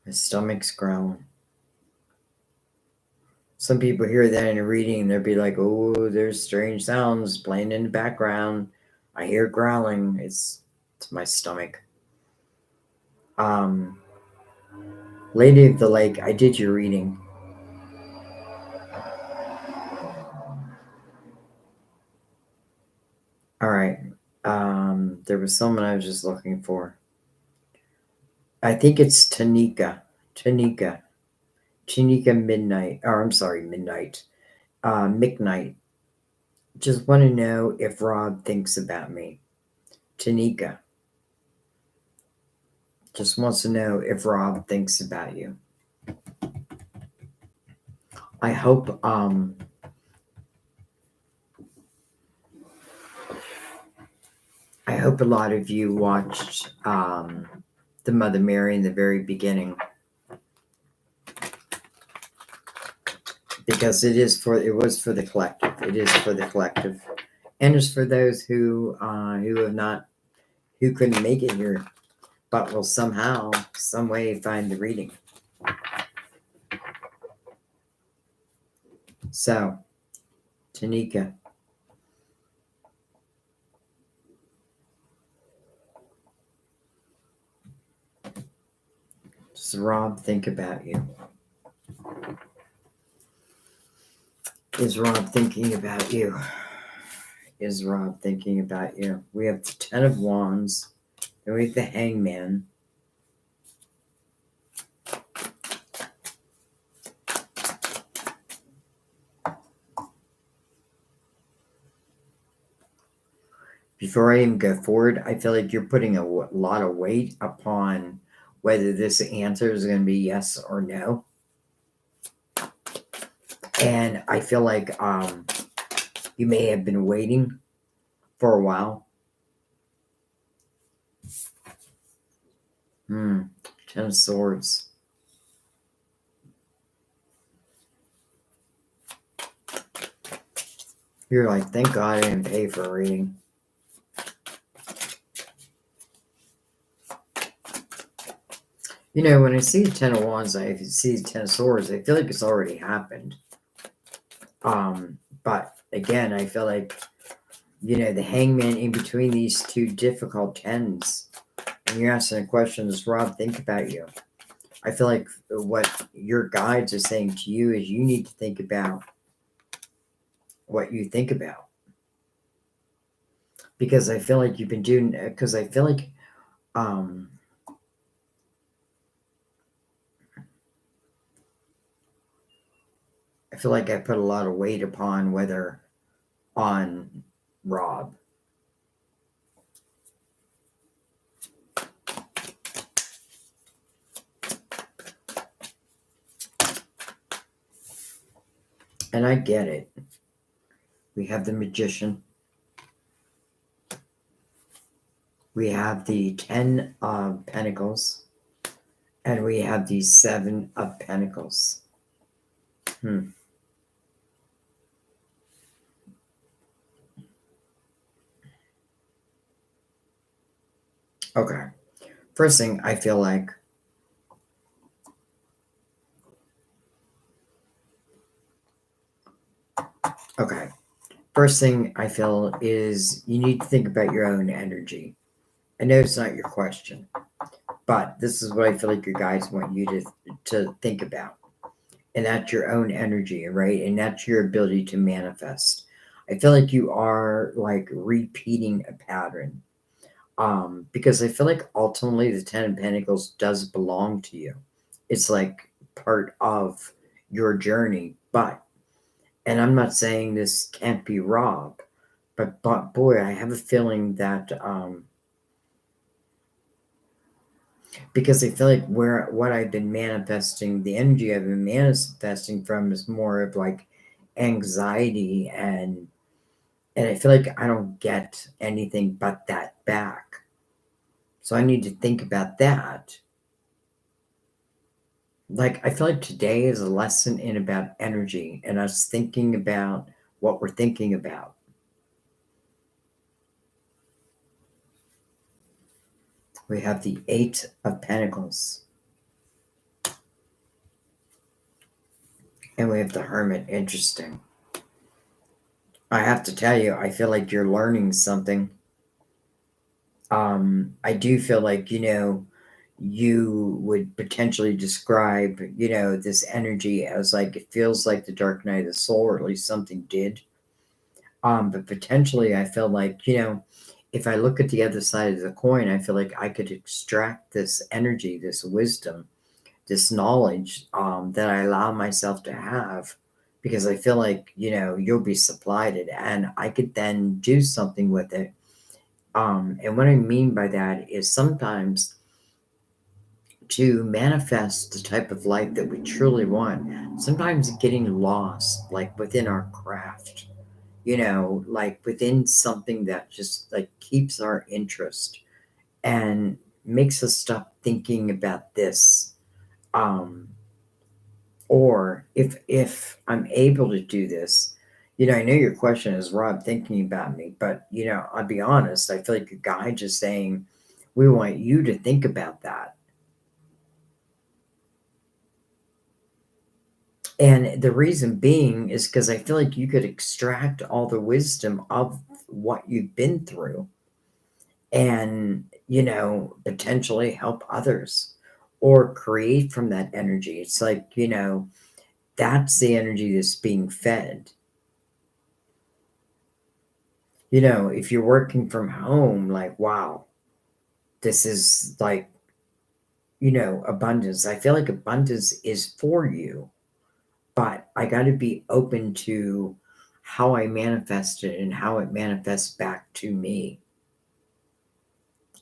Speaker 1: My stomach's growling. Some people hear that in a reading and they'll be like, oh, there's strange sounds playing in the background. I hear growling. It's my stomach. Lady of the Lake, I did your reading. All right. There was someone I was just looking for. I think it's Tanika. Tanika Midnight. Or I'm sorry, Midnight. McKnight. Just want to know if Rob thinks about me. Tanika. Just wants to know if Rob thinks about you. I hope a lot of you watched the Mother Mary in the very beginning, because it was for the collective. It is for the collective, and it's for those who couldn't make it here, but will somehow, some way find the reading. So, Tanika. Does Rob think about you? Is Rob thinking about you? is Rob thinking about you? We have the Ten of Wands, then we have the Hangman. Before I even go forward, I feel like you're putting a lot of weight upon whether this answer is going to be yes or no. And I feel like you may have been waiting for a while. Ten of Swords. You're like, thank God I didn't pay for a reading. You know, when I see the Ten of Wands, I see the Ten of Swords, I feel like it's already happened. But again, I feel like, you know, the Hangman in between these two difficult tens. And you're asking the questions, Rob, think about you. I feel like what your guides are saying to you is you need to think about what you think about. Because I feel like you've been doing, because I feel like, I put a lot of weight upon on Rob. And I get it. We have the Magician. We have the 10 of Pentacles. And we have the 7 of Pentacles. Okay. First thing I feel like, first thing I feel is you need to think about your own energy. I know it's not your question, but this is what I feel like your guides want you to think about. And that's your own energy, right? And that's your ability to manifest. I feel like you are like repeating a pattern. Because I feel like ultimately the Ten of Pentacles does belong to you. It's like part of your journey. But, and I'm not saying this can't be Rob, but boy, I have a feeling that, because I feel like what I've been manifesting, the energy I've been manifesting from is more of like anxiety and I feel like I don't get anything but that back. So I need to think about that. Like, I feel like today is a lesson in about energy and us thinking about what we're thinking about. We have the 8 of Pentacles. And we have the Hermit. Interesting. I have to tell you, I feel like you're learning something. I do feel like, you know, you would potentially describe, you know, this energy as like, it feels like the dark night of the soul, or at least something did. But potentially I feel like, you know, if I look at the other side of the coin, I feel like I could extract this energy, this wisdom, this knowledge that I allow myself to have, because I feel like, you know, you'll be supplied it and I could then do something with it. And what I mean by that is sometimes to manifest the type of life that we truly want, sometimes getting lost, like within our craft, you know, like within something that just like keeps our interest and makes us stop thinking about this. Or if I'm able to do this, you know, I know your question is Rob thinking about me, but you know, I'll be honest, I feel like your guide is saying we want you to think about that. And the reason being is because I feel like you could extract all the wisdom of what you've been through and, you know, potentially help others or create from that energy. It's like, you know, that's the energy that's being fed. You know, if you're working from home, like, wow, this is like, you know, abundance. I feel like abundance is for you, but I got to be open to how I manifest it and how it manifests back to me.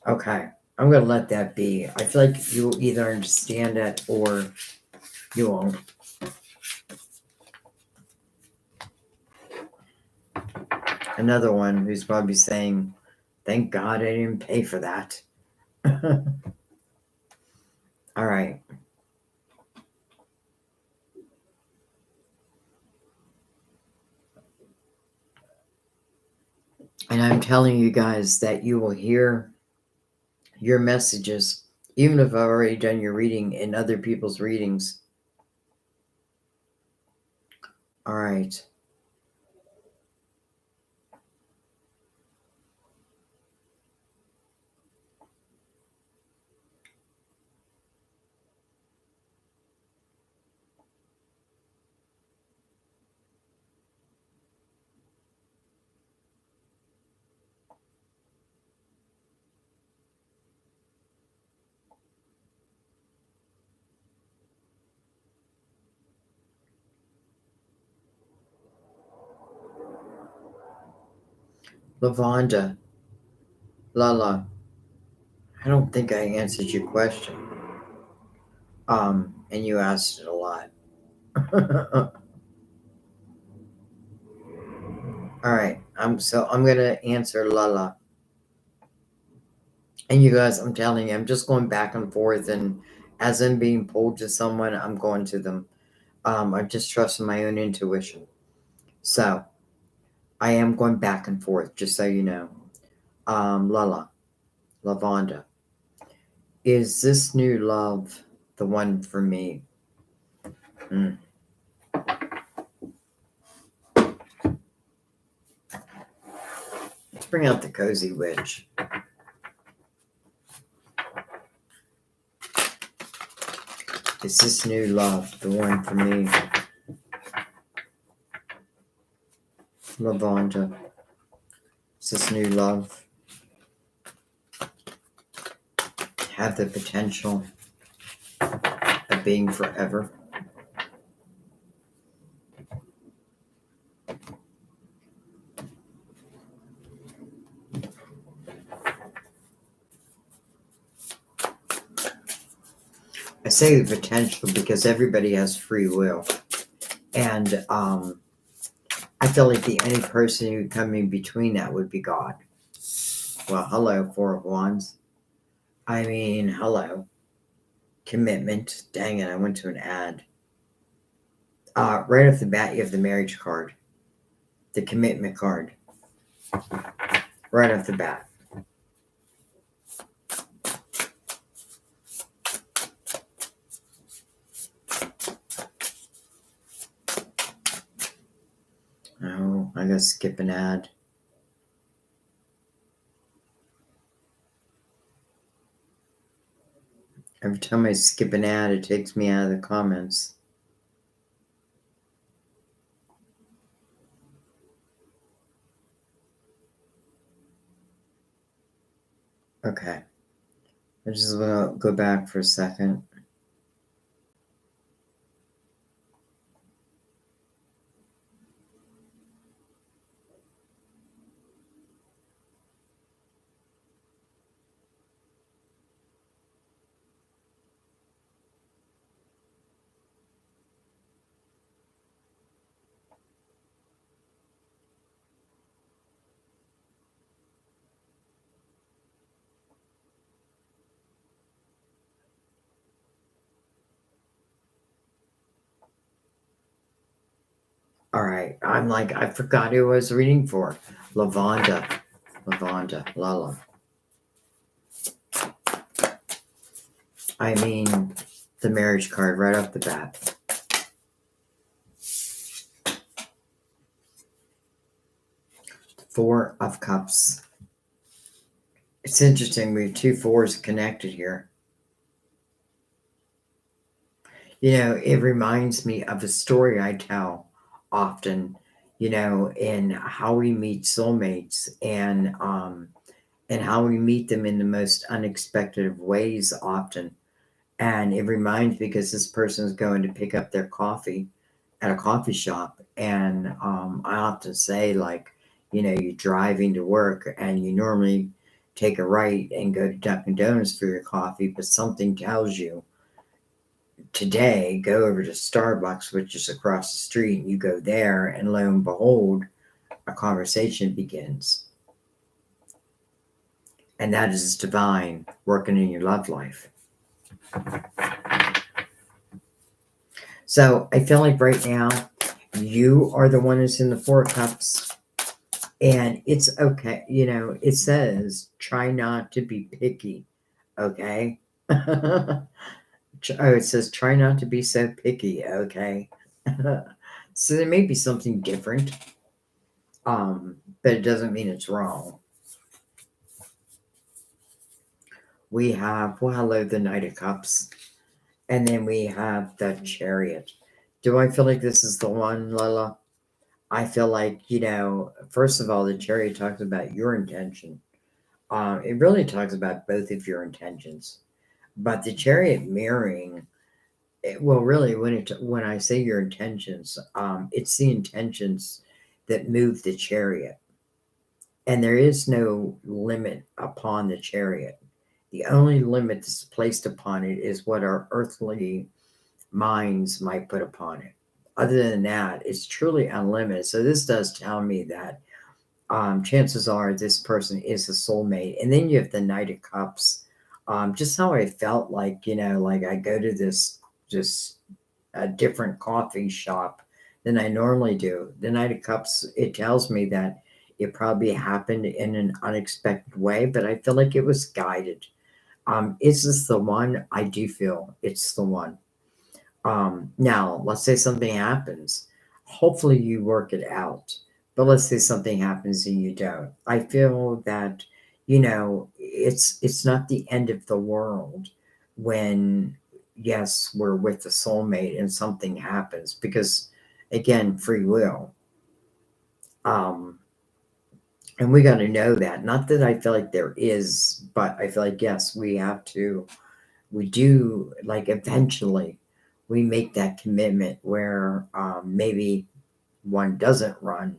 Speaker 1: Okay, I'm going to let that be. I feel like you'll either understand it or you won't. Another one who's probably saying, thank God I didn't pay for that. All right. And I'm telling you guys that you will hear your messages, even if I've already done your reading in other people's readings. All right. Lavonda, Lala, I don't think I answered your question. And you asked it a lot. All right. I'm gonna answer Lala. And you guys, I'm telling you, I'm just going back and forth, and as I'm being pulled to someone, I'm going to them. I'm just trusting my own intuition. So I am going back and forth, just so you know. Lala, Lavonda, is this new love the one for me? Mm. Let's bring out the cozy witch. Is this new love the one for me? Lavonda, is this new love have the potential of being forever? I say the potential because everybody has free will. And I feel like the only person who would come in between that would be God. Well, hello, Four of Wands. I mean, hello. Commitment. Dang it, I went to an ad. Right off the bat, you have the marriage card, the commitment card. Right off the bat. Oh, I gotta skip an ad. Every time I skip an ad, it takes me out of the comments. Okay. I just want to go back for a second. All right. I'm like, I forgot who I was reading for. Lavonda, Lala. I mean, the marriage card right off the bat. Four of Cups. It's interesting. We have two fours connected here. You know, it reminds me of a story I tell often. in how we meet soulmates, and how we meet them in the most unexpected of ways often. And it reminds me, because this person is going to pick up their coffee at a coffee shop. And I often say, like, you're driving to work and you normally take a right and go to Dunkin' Donuts for your coffee, but something tells you today, go over to Starbucks, which is across the street, and you go there, and lo and behold, a conversation begins. And that is divine working in your love life. So I feel like right now, you are the one who's in the Four of Cups. And it's okay. It says, try not to be picky. Okay. It says, try not to be so picky. Okay. So there may be something different. But it doesn't mean it's wrong. We have, well, hello, the Knight of Cups. And then we have the Chariot. Do I feel like this is the one, Lola? I feel like, first of all, the Chariot talks about your intention. It really talks about both of your intentions. But the Chariot mirroring, well, really, when I say your intentions, it's the intentions that move the Chariot. And there is no limit upon the Chariot. The only limit that's placed upon it is what our earthly minds might put upon it. Other than that, it's truly unlimited. So this does tell me that chances are this person is a soulmate. And then you have the Knight of Cups. Just how I felt like, like I go to this just a different coffee shop than I normally do. The Knight of Cups, it tells me that it probably happened in an unexpected way, but I feel like it was guided. Is this the one? I do feel it's the one. Now, let's say something happens. Hopefully, you work it out. But let's say something happens and you don't. I feel that it's not the end of the world when, yes, we're with the soulmate and something happens, because again, free will. Um, and we got to know that. Not that I feel like there is, but I feel like yes, we do, like, eventually we make that commitment where maybe one doesn't run,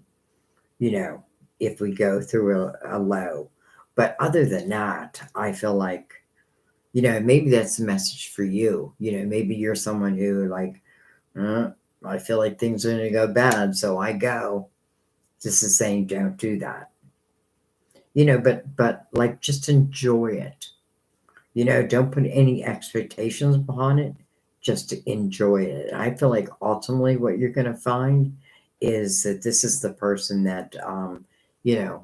Speaker 1: you know, if we go through a low. But other than that, I feel like, maybe that's the message for you. Maybe you're someone who, like, uh, I feel like things are going to go bad, so I go. This is saying don't do that. But like, just enjoy it. Don't put any expectations upon it, just to enjoy it. I feel like ultimately what you're going to find is that this is the person that,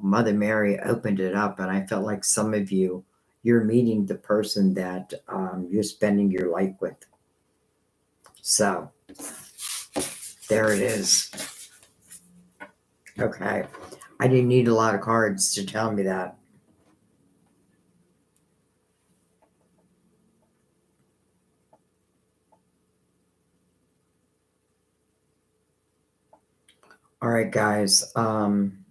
Speaker 1: Mother Mary opened it up. And I felt like some of you're meeting the person that you're spending your life with. So there it is. Okay. I didn't need a lot of cards to tell me that. All right, guys. I'm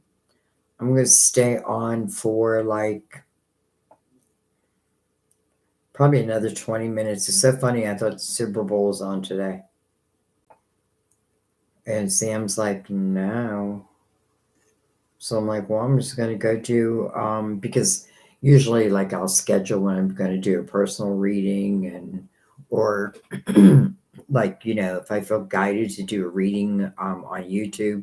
Speaker 1: going to stay on for like probably another 20 minutes. It's so funny. I thought Super Bowl was on today. And Sam's like, no. So I'm like, well, I'm just going to go do, because usually, like, I'll schedule when I'm going to do a personal reading, or like, if I feel guided to do a reading on YouTube,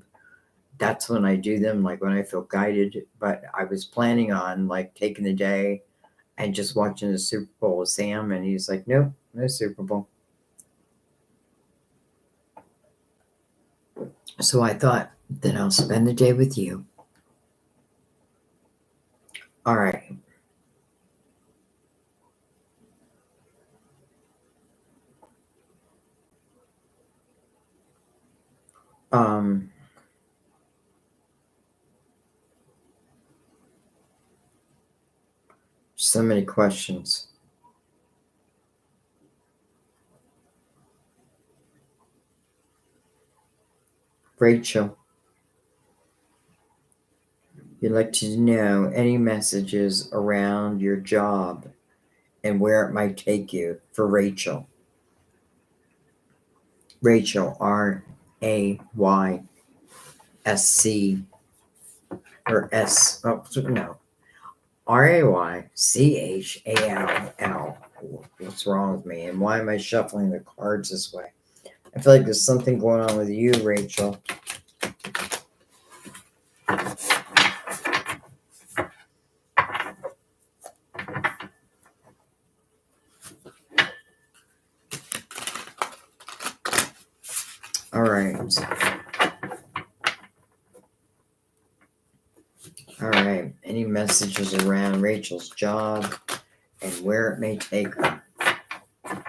Speaker 1: that's when I do them, like when I feel guided. But I was planning on, like, taking the day and just watching the Super Bowl with Sam, and he's like, nope, no Super Bowl. So I thought, then I'll spend the day with you. All right. Um, so many questions. Rachel. You'd like to know any messages around your job and where it might take you for Rachel. Rachel, RAYSC, or S, oh, no, RAYCHALL. What's wrong with me? And why am I shuffling the cards this way? I feel like there's something going on with you, Rachel. All right. All right. Any messages around Rachel's job and where it may take her? The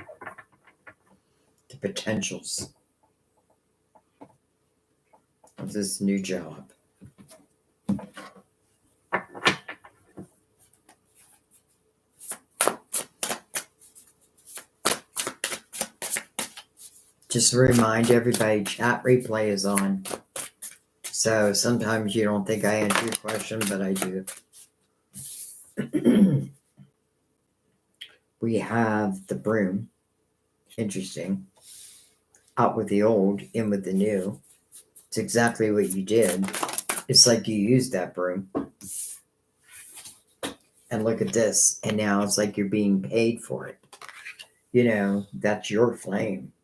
Speaker 1: potentials of this new job. Just to remind everybody, chat replay is on. So sometimes you don't think I answer your question, but I do. We have the broom. Interesting. Out with the old, in with the new. It's exactly what you did. It's like you used that broom. And look at this. And now it's like you're being paid for it. You know, that's your flame.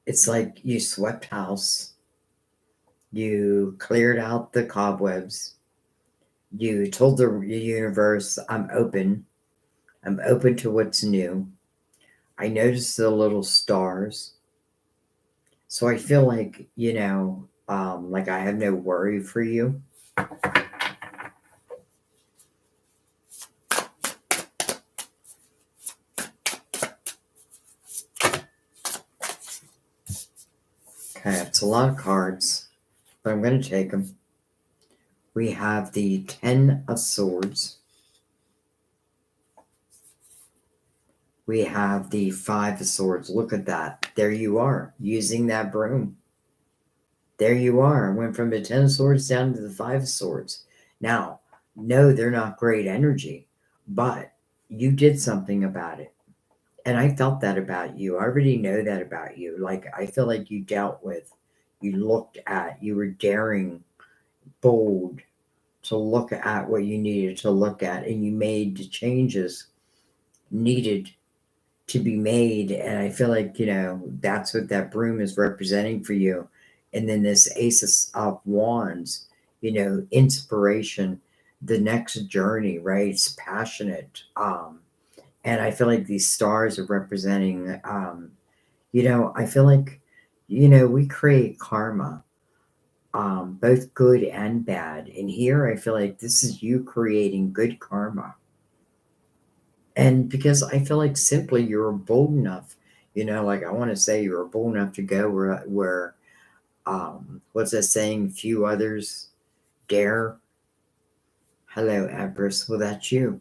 Speaker 1: It's like you swept house. You cleared out the cobwebs. You told the universe, I'm open. I'm open to what's new. I noticed the little stars. So I feel like, you know, like I have no worry for you. Okay, it's a lot of cards, but I'm going to take them. We have the 10 of Swords. We have the 5 of Swords. Look at that. There you are, using that broom. There you are. I went from the 10 of Swords down to the 5 of Swords. Now, no, they're not great energy, but you did something about it. And I felt that about you. I already know that about you. Like, I feel like you dealt with, you looked at, you were daring, bold to look at what you needed to look at, and you made the changes needed to be made. And I feel like, you know, that's what that broom is representing for you. And then this Ace of Wands, you know, inspiration, the next journey, right? It's passionate. And I feel like these stars are representing, you know, I feel like, you know, we create karma, both good and bad. And here I feel like this is you creating good karma. And because I feel like simply you're bold enough, you know, like I want to say you were bold enough to go where what's that saying? Few others dare. Hello, Empress. Well, that's you.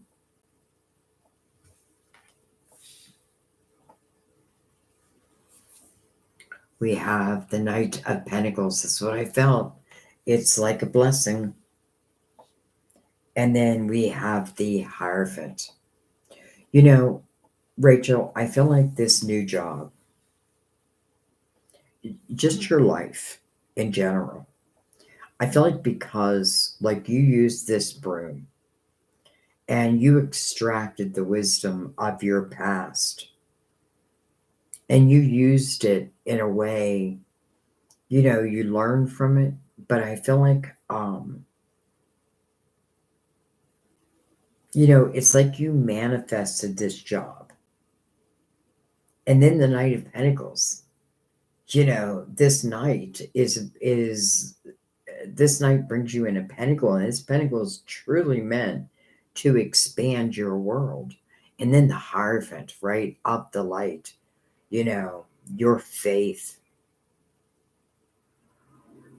Speaker 1: We have the Knight of Pentacles. That's what I felt. It's like a blessing. And then we have the Hierophant. You know, Rachel, I feel like this new job, just your life in general, I feel like because like you used this broom and you extracted the wisdom of your past and you used it in a way, you know, you learned from it, but I feel like you know, it's like you manifested this job. And then the Knight of Pentacles, you know, this knight is this knight brings you in a pentacle, and this pentacle is truly meant to expand your world. And then the Hierophant, right? Up the light, you know, your faith,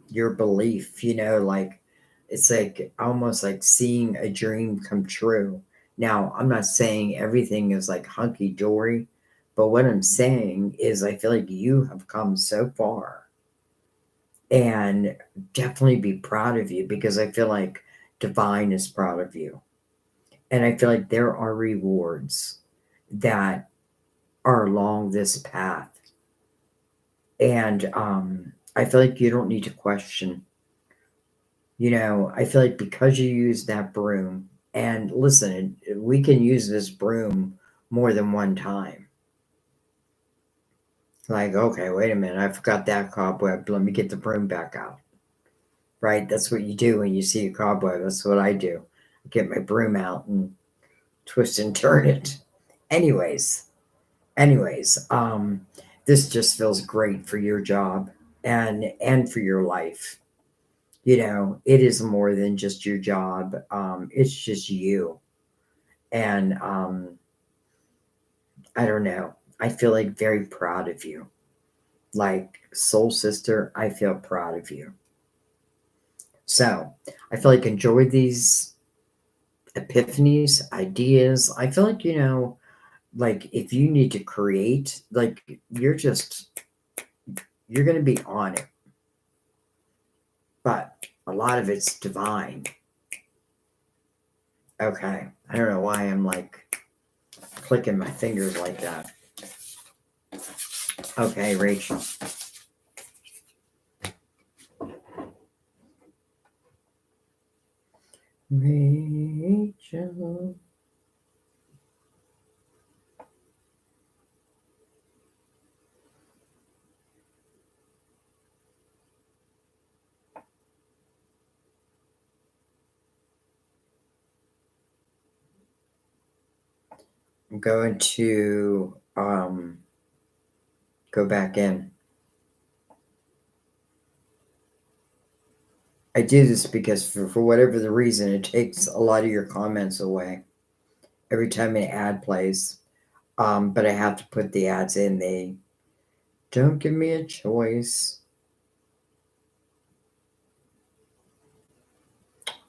Speaker 1: your belief, you know, like it's like almost like seeing a dream come true. Now, I'm not saying everything is like hunky dory, but what I'm saying is I feel like you have come so far and definitely be proud of you, because I feel like divine is proud of you. And I feel like there are rewards that are along this path. And I feel like you don't need to question. I feel like because you use that broom, and listen, we can use this broom more than one time. Like, okay, wait a minute, I forgot that cobweb. Let me get the broom back out. Right? That's what you do when you see a cobweb. That's what I do. I get my broom out and twist and turn it. Anyways, anyways, this just feels great for your job and for your life. It is more than just your job. It's just you. And I don't know. I feel like very proud of you. Like, soul sister, I feel proud of you. So I feel like enjoy these epiphanies, ideas. I feel like, like if you need to create, like you're going to be on it. But a lot of it's divine. Okay. I don't know why I'm like clicking my fingers like that. Okay, Rachel. Rachel. I'm going to go back in. I do this because for whatever the reason, it takes a lot of your comments away every time an ad plays. But I have to put the ads in. They don't give me a choice.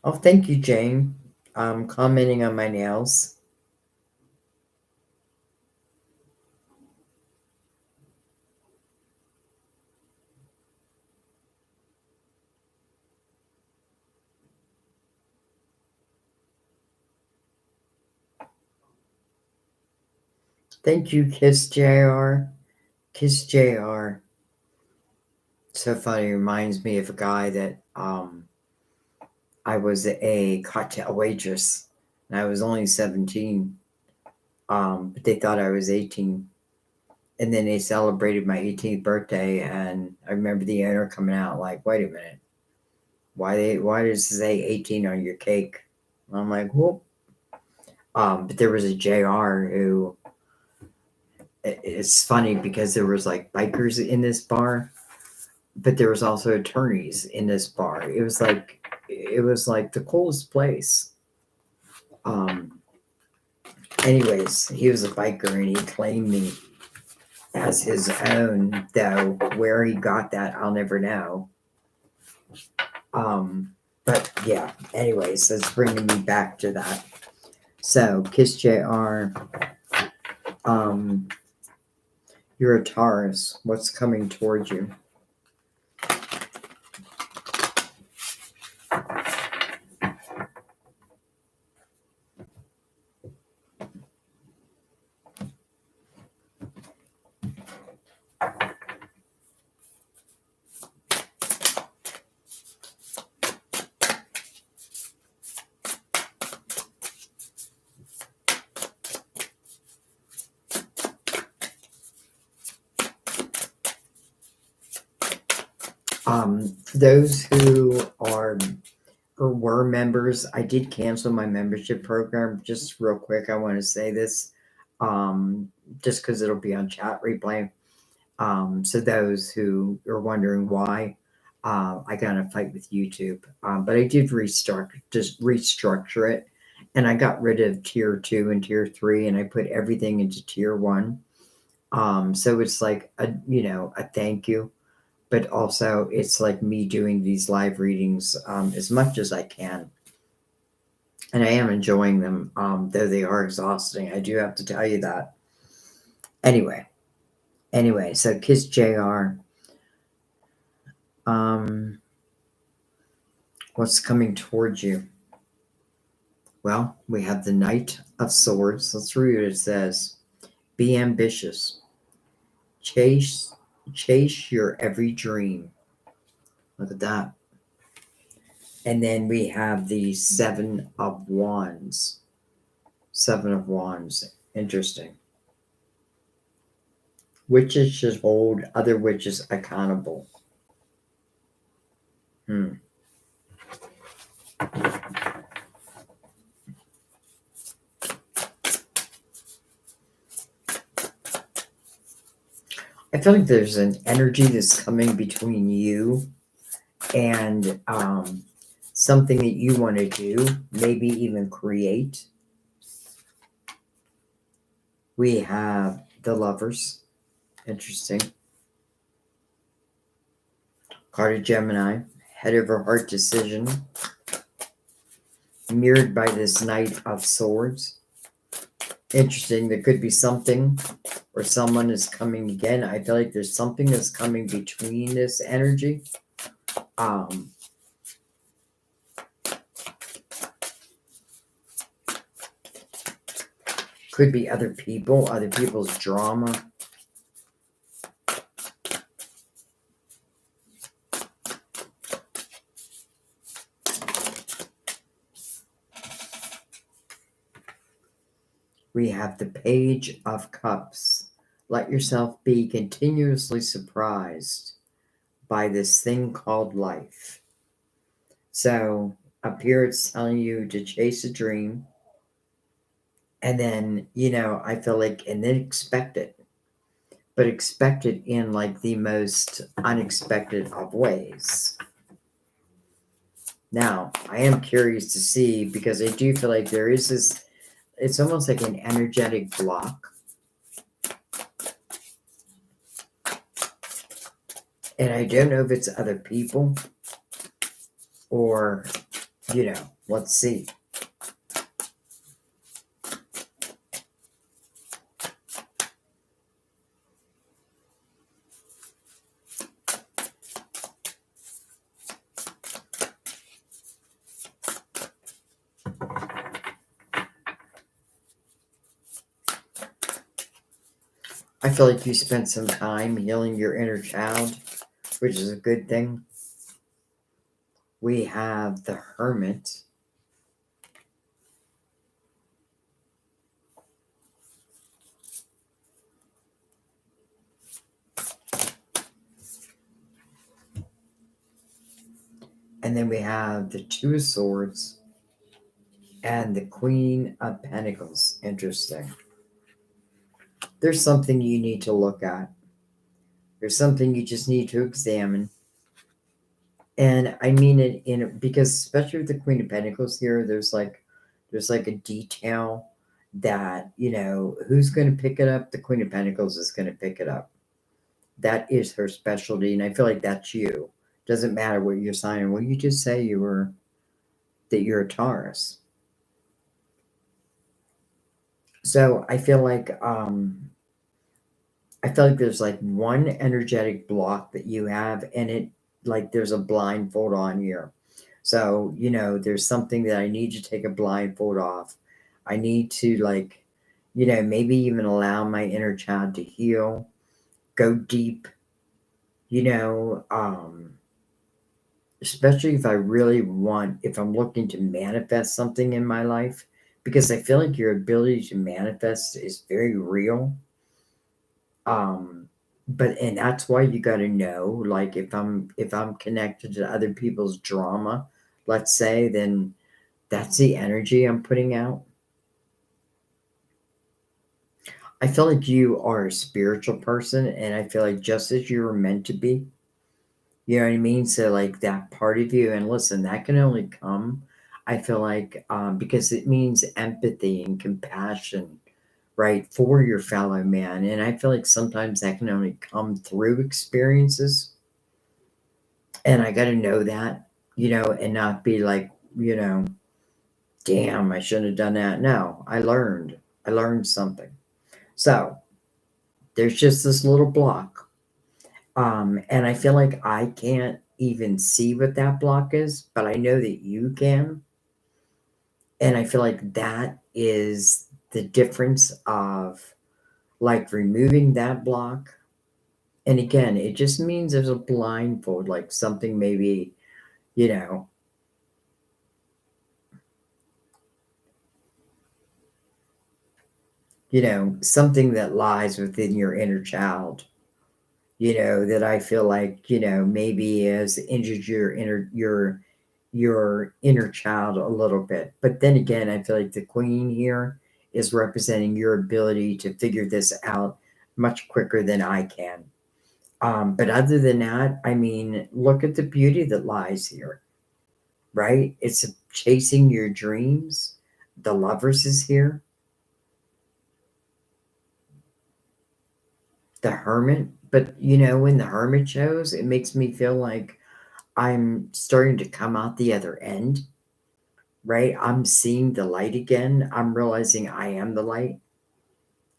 Speaker 1: Oh, thank you, Jane. Commenting on my nails. Thank you, Kiss JR. Kiss JR. So funny. Reminds me of a guy that I was a cocktail waitress, and I was only 17. But they thought I was 18. And then they celebrated my 18th birthday, and I remember the owner coming out like, "Wait a minute, why does it say 18 on your cake?" And I'm like, "Whoop." But there was a JR who, it's funny because there was like bikers in this bar, but there was also attorneys in this bar. It was like the coolest place. Um, anyways, he was a biker and he claimed me as his own, though where he got that, I'll never know. But yeah, anyways, that's bringing me back to that. So, Kiss JR, um, you're a Taurus. What's coming towards you? For those who are or were members, I did cancel my membership program. Just real quick, I want to say this, um, just because it'll be on chat replay. So those who are wondering why, I got in a fight with YouTube, but I did restructure it, and I got rid of tier 2 and tier 3, and I put everything into tier 1. So it's like a thank you, but also it's like me doing these live readings as much as I can. And I am enjoying them, though they are exhausting. I do have to tell you that. Anyway, so Kiss JR. Um, what's coming towards you? Well, we have the Knight of Swords. Let's read what it says. Be ambitious. Chase chase your every dream. Look at that. And then we have the Seven of Wands. Seven of Wands. Interesting. Witches should hold other witches accountable. Hmm. I feel like there's an energy that's coming between you and something that you want to do, maybe even create. We have the Lovers. Interesting. Card of Gemini. Head over heart decision. Mirrored by this Knight of Swords. Interesting. There could be something or someone is coming again. I feel like there's something that's coming between this energy. Could be other people, other people's drama. We have the Page of Cups. Let yourself be continuously surprised by this thing called life. So up here it's telling you to chase a dream. And then, I feel like, and then expect it. But expect it in like the most unexpected of ways. Now, I am curious to see because I do feel like there is this, it's almost like an energetic block. And I don't know if it's other people or, let's see. I feel like you spent some time healing your inner child, which is a good thing. We have the Hermit. And then we have the Two of Swords and the Queen of Pentacles. Interesting. There's something you need to look at. There's something you just need to examine. And I mean it because especially with the Queen of Pentacles here, there's like a detail that, who's going to pick it up? The Queen of Pentacles is going to pick it up. That is her specialty. And I feel like that's you. Doesn't matter what you're signing. Well, you just say that you're a Taurus. So I feel like there's like one energetic block that you have, and it like there's a blindfold on here. So, there's something that I need to take a blindfold off. I need to like, maybe even allow my inner child to heal, go deep, especially if I really want, if I'm looking to manifest something in my life, because I feel like your ability to manifest is very real. And that's why you got to know, like, if I'm connected to other people's drama, let's say, then that's the energy I'm putting out. I feel like you are a spiritual person, and I feel like just as you were meant to be, you know what I mean? So, like, that part of you, and listen, that can only come, I feel like, because it means empathy and compassion, right, for your fellow man. And I feel like sometimes that can only come through experiences. And I got to know that, and not be like, damn, I shouldn't have done that. No, I learned something. So there's just this little block. And I feel like I can't even see what that block is, but I know that you can. And I feel like that is the difference of like removing that block. And again, it just means there's a blindfold, like something maybe, you know, something that lies within your inner child, that I feel like, maybe has injured your inner child a little bit. But then again, I feel like the queen here is representing your ability to figure this out much quicker than I can. But other than that, I mean, look at the beauty that lies here, right? It's chasing your dreams. The lovers is here. The hermit. But when the hermit shows, it makes me feel like I'm starting to come out the other end, right? I'm seeing the light again. I'm realizing I am the light.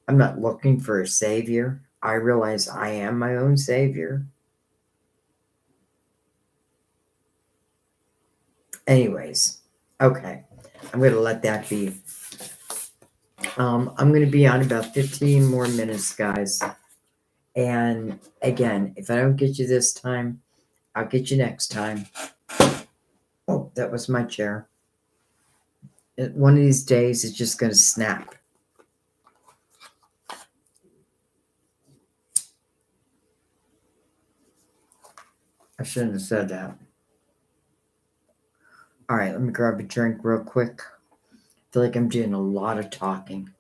Speaker 1: I'm not looking for a savior. I realize I am my own savior. Anyways, okay. I'm going to let that be. I'm going to be on about 15 more minutes, guys. And again, if I don't get you this time, I'll get you next time. Oh, that was my chair. One of these days, it's just going to snap. I shouldn't have said that. All right, let me grab a drink real quick. I feel like I'm doing a lot of talking.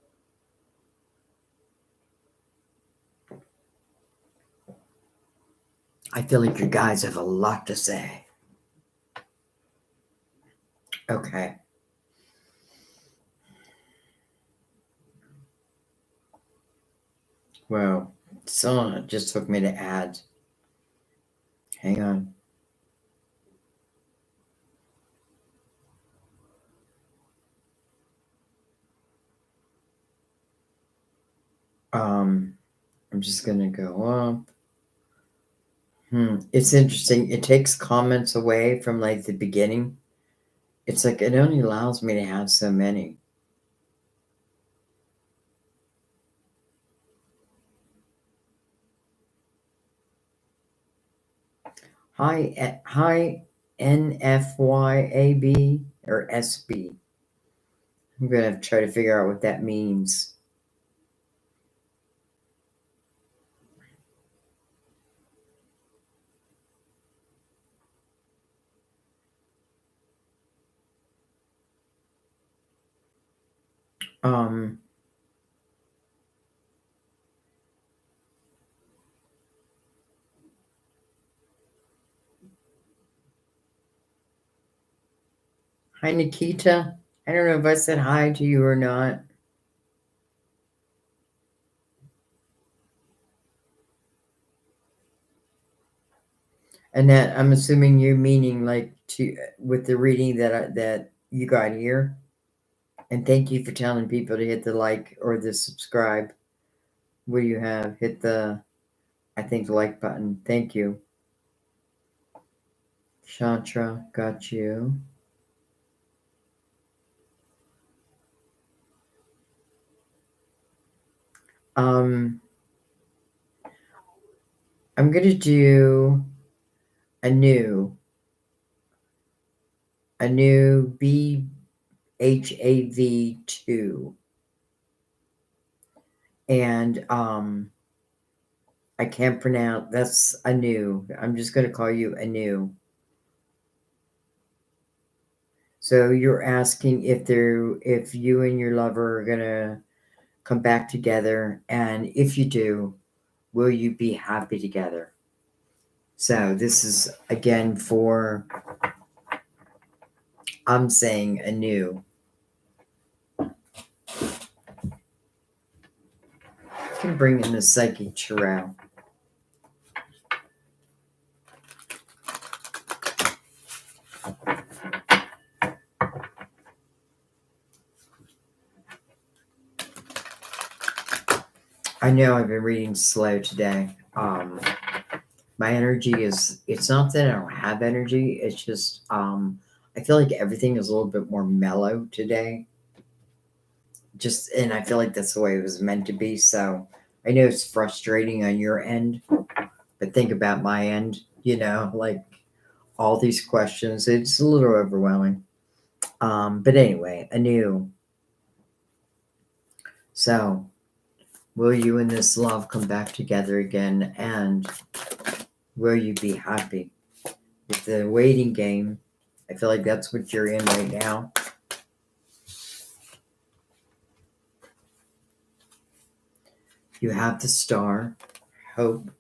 Speaker 1: I feel like you guys have a lot to say. Okay. Well, someone just took me to add. Hang on. I'm just gonna go up. It's interesting. It takes comments away from like the beginning. It's like it only allows me to have so many. Hi, NFYAB or SB. I'm gonna try to figure out what that means. Hi, Nikita. I don't know if I said hi to you or not. Annette, I'm assuming you're meaning like to with the reading that you got here. And thank you for telling people to hit the like or the subscribe. What do you have? Hit the, I think, like button. Thank you. Chantra, got you. I'm gonna do a new BHAV2. And I can't pronounce, that's Anu. I'm just gonna call you Anu. So you're asking if you and your lover are gonna come back together, and if you do, will you be happy together? So this is again for, I'm saying anew. I can bring in the psychic tarot. I know I've been reading slow today. My energy is, it's not that I don't have energy, it's just I feel like everything is a little bit more mellow today. Just, and I feel like that's the way it was meant to be. So I know it's frustrating on your end, but think about my end, like all these questions, it's a little overwhelming. But anyway, anew. So, will you and this love come back together again? And will you be happy? With the waiting game, I feel like that's what you're in right now. You have the star, hope.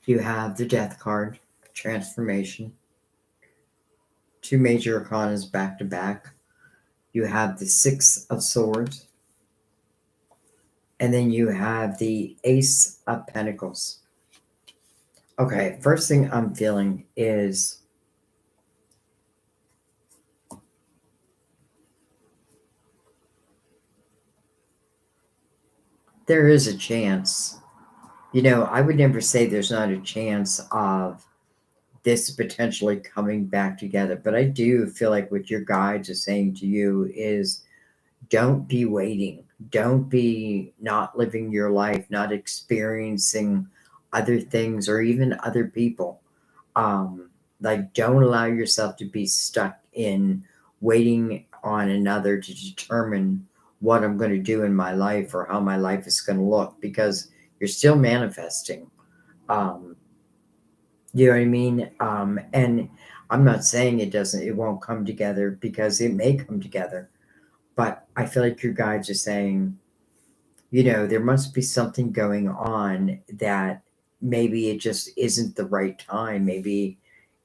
Speaker 1: You have the death card, transformation. Two major arcanas back to back. You have the Six of Swords. And then you have the Ace of Pentacles. Okay, first thing I'm feeling is there is a chance. I would never say there's not a chance of this potentially coming back together, but I do feel like what your guides are saying to you is don't be waiting. Don't be not living your life, not experiencing other things or even other people. Like, don't allow yourself to be stuck in waiting on another to determine what I'm going to do in my life or how my life is going to look, because you're still manifesting. Um, you know what I mean? And I'm not saying it won't come together, because it may come together. But I feel like your guides are saying, there must be something going on that maybe it just isn't the right time. Maybe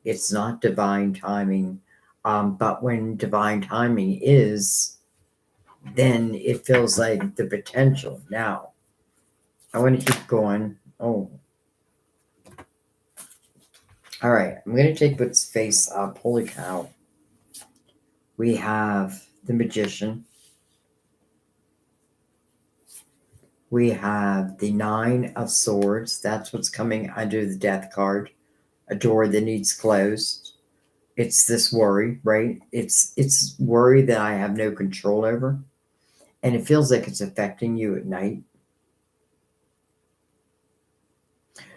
Speaker 1: it's not divine timing. But when divine timing is, then it feels like the potential. Now, I want to keep going. Oh, all right. I'm going to take what's face up. Holy cow. We have the Magician. We have the Nine of Swords. That's what's coming under the Death card. A door that needs closed. It's this worry, right? It's worry that I have no control over, and it feels like it's affecting you at night.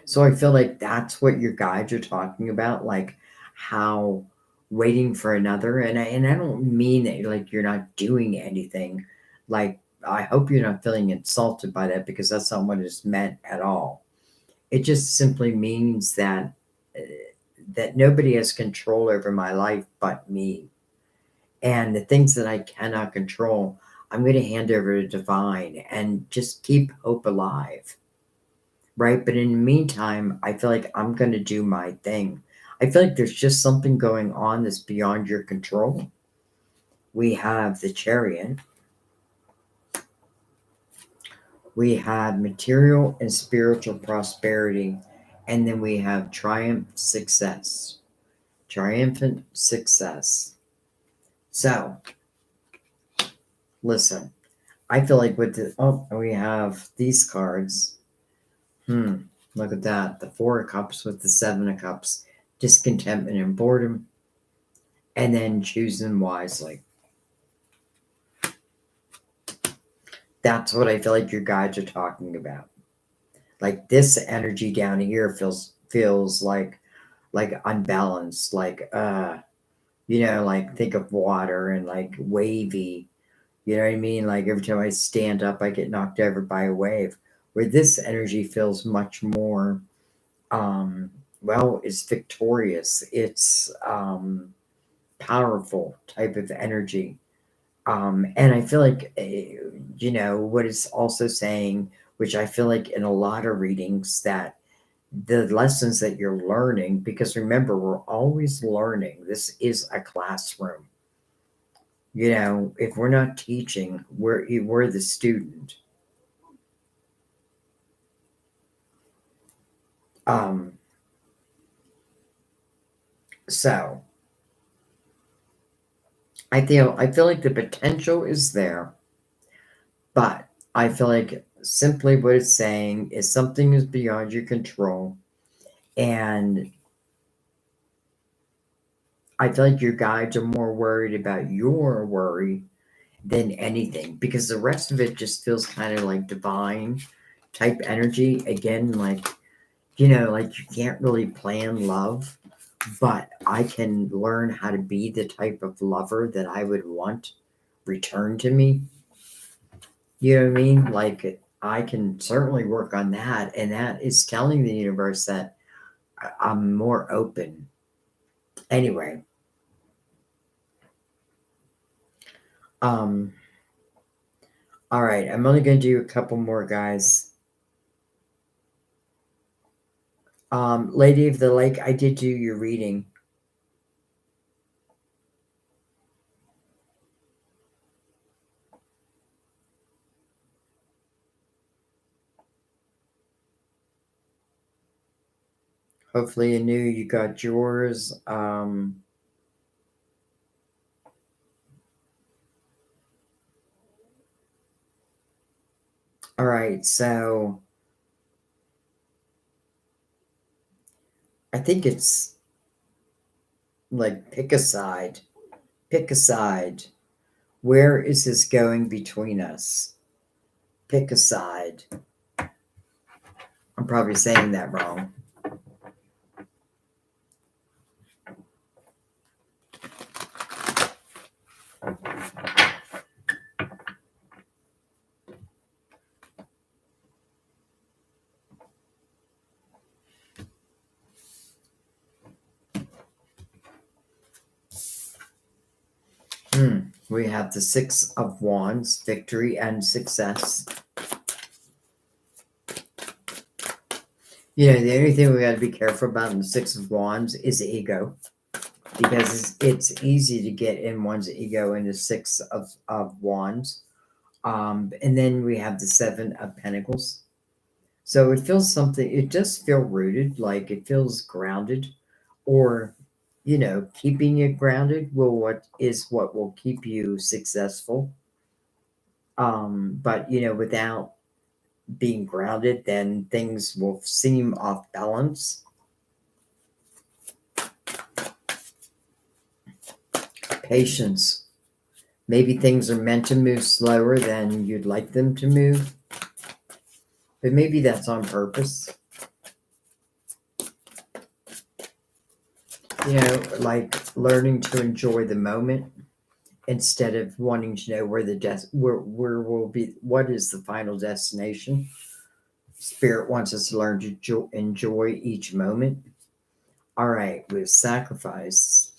Speaker 1: So I feel like that's what your guides are talking about, like how waiting for another, and I don't mean it like you're not doing anything. Like, I hope you're not feeling insulted by that, because that's not what it's meant at all. It just simply means uh, that nobody has control over my life but me. And the things that I cannot control, I'm going to hand over to divine and just keep hope alive. Right. But in the meantime, I feel like I'm going to do my thing. I feel like there's just something going on that's beyond your control. We have the Chariot. We have material and spiritual prosperity. And then we have success. Triumphant success. So, listen, I feel like we have these cards. Look at that. The Four of Cups with the Seven of Cups. Discontentment and boredom. And then choosing wisely. That's what I feel like your guides are talking about. Like, this energy down here feels like unbalanced, like think of water and like wavy. You know what I mean? Like, every time I stand up, I get knocked over by a wave. Where this energy feels much more, it's victorious. It's powerful type of energy. And I feel like, what it's also saying, which I feel like in a lot of readings, that the lessons that you're learning, because remember, we're always learning. This is a classroom. If we're not teaching, we're the student. Um, so I feel like the potential is there, but I feel like simply what it's saying is something is beyond your control. And I feel like your guides are more worried about your worry than anything, because the rest of it just feels kind of like divine type energy. Again, like, like you can't really plan love, but I can learn how to be the type of lover that I would want returned to me. You know what I mean? Like, I can certainly work on that. And that is telling the universe that I'm more open. Anyway, um, all right, I'm only going to do a couple more, guys. Lady of the Lake, I did do your reading. Hopefully, you knew you got yours. All right, so I think it's like pick a side. Pick a side. Where is this going between us? Pick a side. I'm probably saying that wrong. We have the Six of Wands, victory and success. The only thing we got to be careful about in the Six of Wands is ego, because it's easy to get in one's ego in the Six of Wands. And then we have the Seven of Pentacles. So it feels something, it does feel rooted, like it feels grounded, or, keeping it grounded what will keep you successful. But, without being grounded, then things will seem off balance. Patience. Maybe things are meant to move slower than you'd like them to move, but maybe that's on purpose. Like learning to enjoy the moment instead of wanting to know where will be, what is the final destination. Spirit wants us to learn to enjoy each moment. All right, with sacrifice,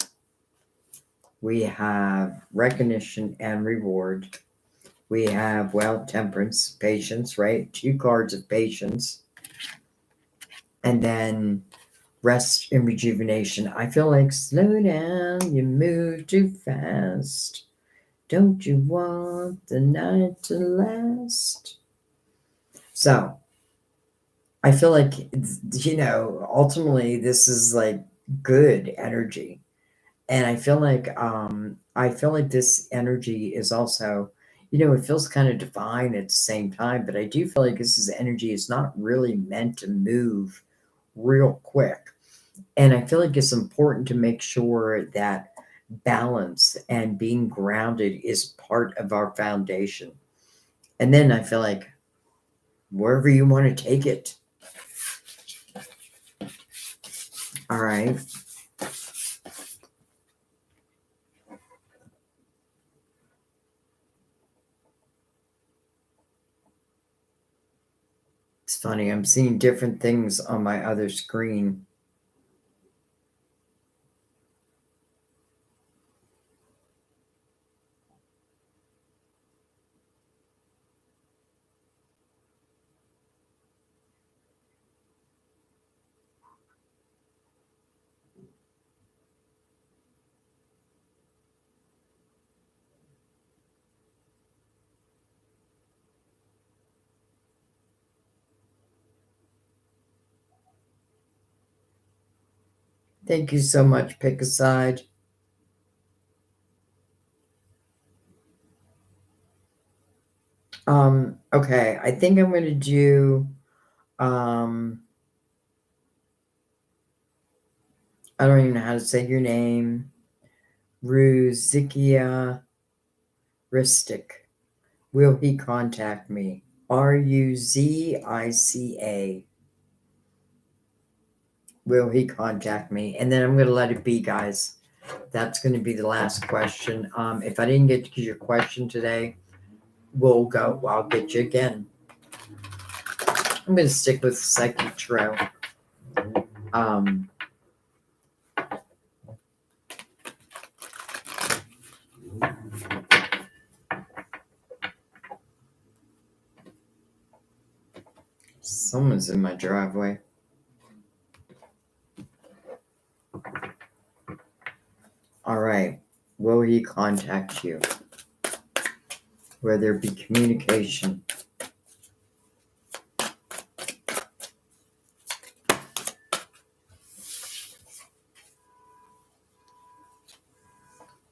Speaker 1: we have recognition and reward. We have, temperance, patience, right? 2 cards of patience. And then rest and rejuvenation. I feel like slow down, you move too fast. Don't you want the night to last? So I feel like, ultimately this is like good energy. And I feel like this energy is also, it feels kind of divine at the same time, but I do feel like this is energy is not really meant to move real quick. And I feel like it's important to make sure that balance and being grounded is part of our foundation. And then I feel like wherever you want to take it. All right. It's funny, I'm seeing different things on my other screen. Thank you so much, Pick a Side. Okay, I think I'm going to do, um, I don't even know how to say your name, Ruzikia Ristic. Will he contact me? Ruzica. Will he contact me? And then I'm going to let it be, guys. That's going to be the last question. If I didn't get to your question today, we'll go. I'll get you again. I'm going to stick with Psychic Tarot. Um, Someone's in my driveway. All right. Will he contact you? Will there be communication?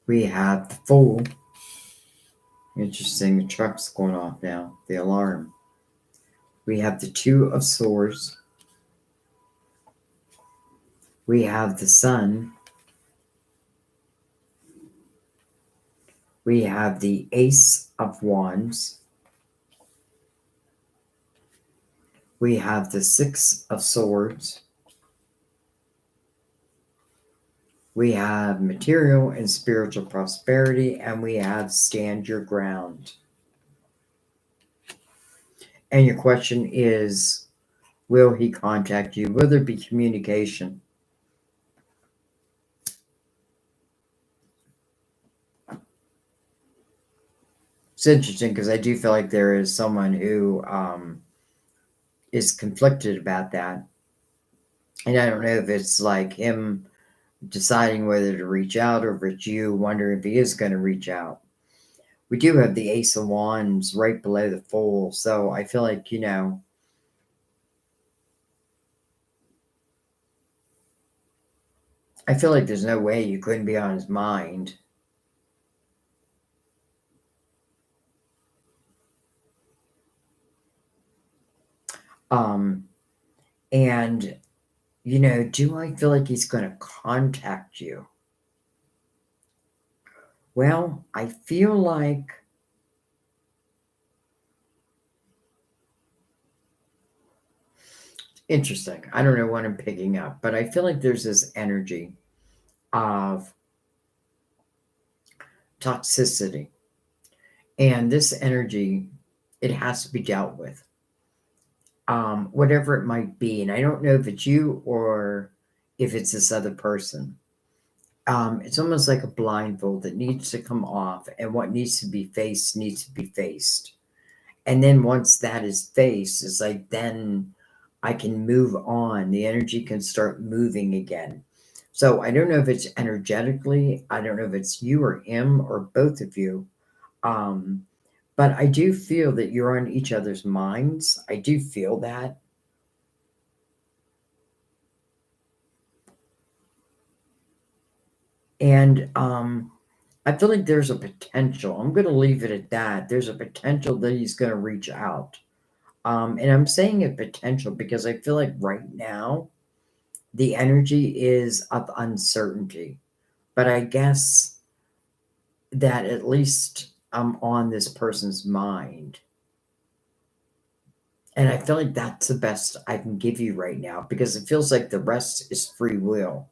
Speaker 1: We have the Fool. Interesting. The truck's going off now. The alarm. We have the Two of Swords. We have the Sun. We have the Ace of Wands. We have the Six of Swords. We have material and spiritual prosperity, and we have stand your ground. And your question is, will he contact you? Will there be communication? It's interesting because I do feel like there is someone who is conflicted about that. And I don't know if it's like him deciding whether to reach out or if it's you wondering if he is going to reach out. We do have the Ace of Wands right below the Fool. So I feel like, I feel like there's no way you couldn't be on his mind. And do I feel like he's going to contact you? Well, I feel like interesting. I don't know what I'm picking up, but I feel like there's this energy of toxicity. And this energy, it has to be dealt with. Whatever it might be. And I don't know if it's you or if it's this other person. It's almost like a blindfold that needs to come off, and what needs to be faced needs to be faced. And then once that is faced, it's like then I can move on. The energy can start moving again. So I don't know if it's energetically, I don't know if it's you or him or both of you. But I do feel that you're on each other's minds. I do feel that. And I feel like there's a potential. I'm going to leave it at that. There's a potential that he's going to reach out. And I'm saying a potential because I feel like right now the energy is of uncertainty. But I guess that at least I'm on this person's mind. And I feel like that's the best I can give you right now because it feels like the rest is free will.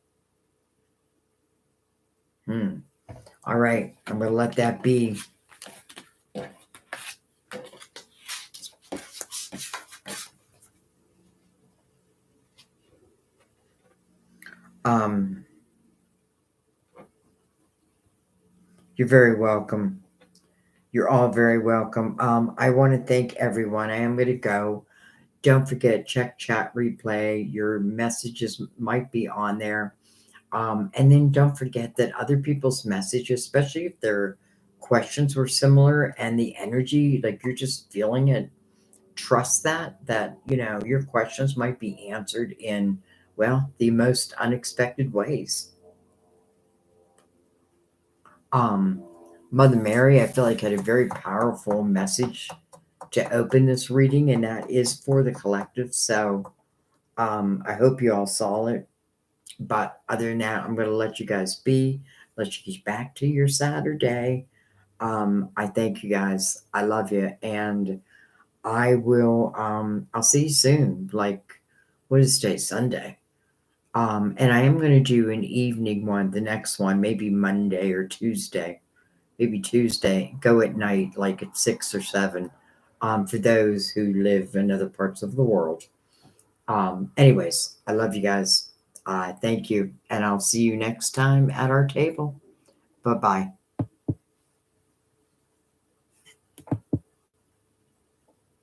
Speaker 1: All right, I'm going to let that be. You're very welcome. You're all very welcome. I want to thank everyone. I am going to go. Don't forget, check chat replay. Your messages might be on there. And then don't forget that other people's messages, especially if their questions were similar and the energy, like you're just feeling it, trust that your questions might be answered in, well, the most unexpected ways. Mother Mary, I feel like had a very powerful message to open this reading, and that is for the collective. So I hope you all saw it. But other than that, I'm going to let you guys be, let you get back to your Saturday. I thank you guys. I love you. And I will, I'll see you soon. Like, what is today? Sunday. And I am going to do an evening one, the next one, maybe Monday or Tuesday. Maybe Tuesday. Go at night, like at 6 or 7, for those who live in other parts of the world. Anyways, I love you guys. Thank you. And I'll see you next time at our table. Bye bye.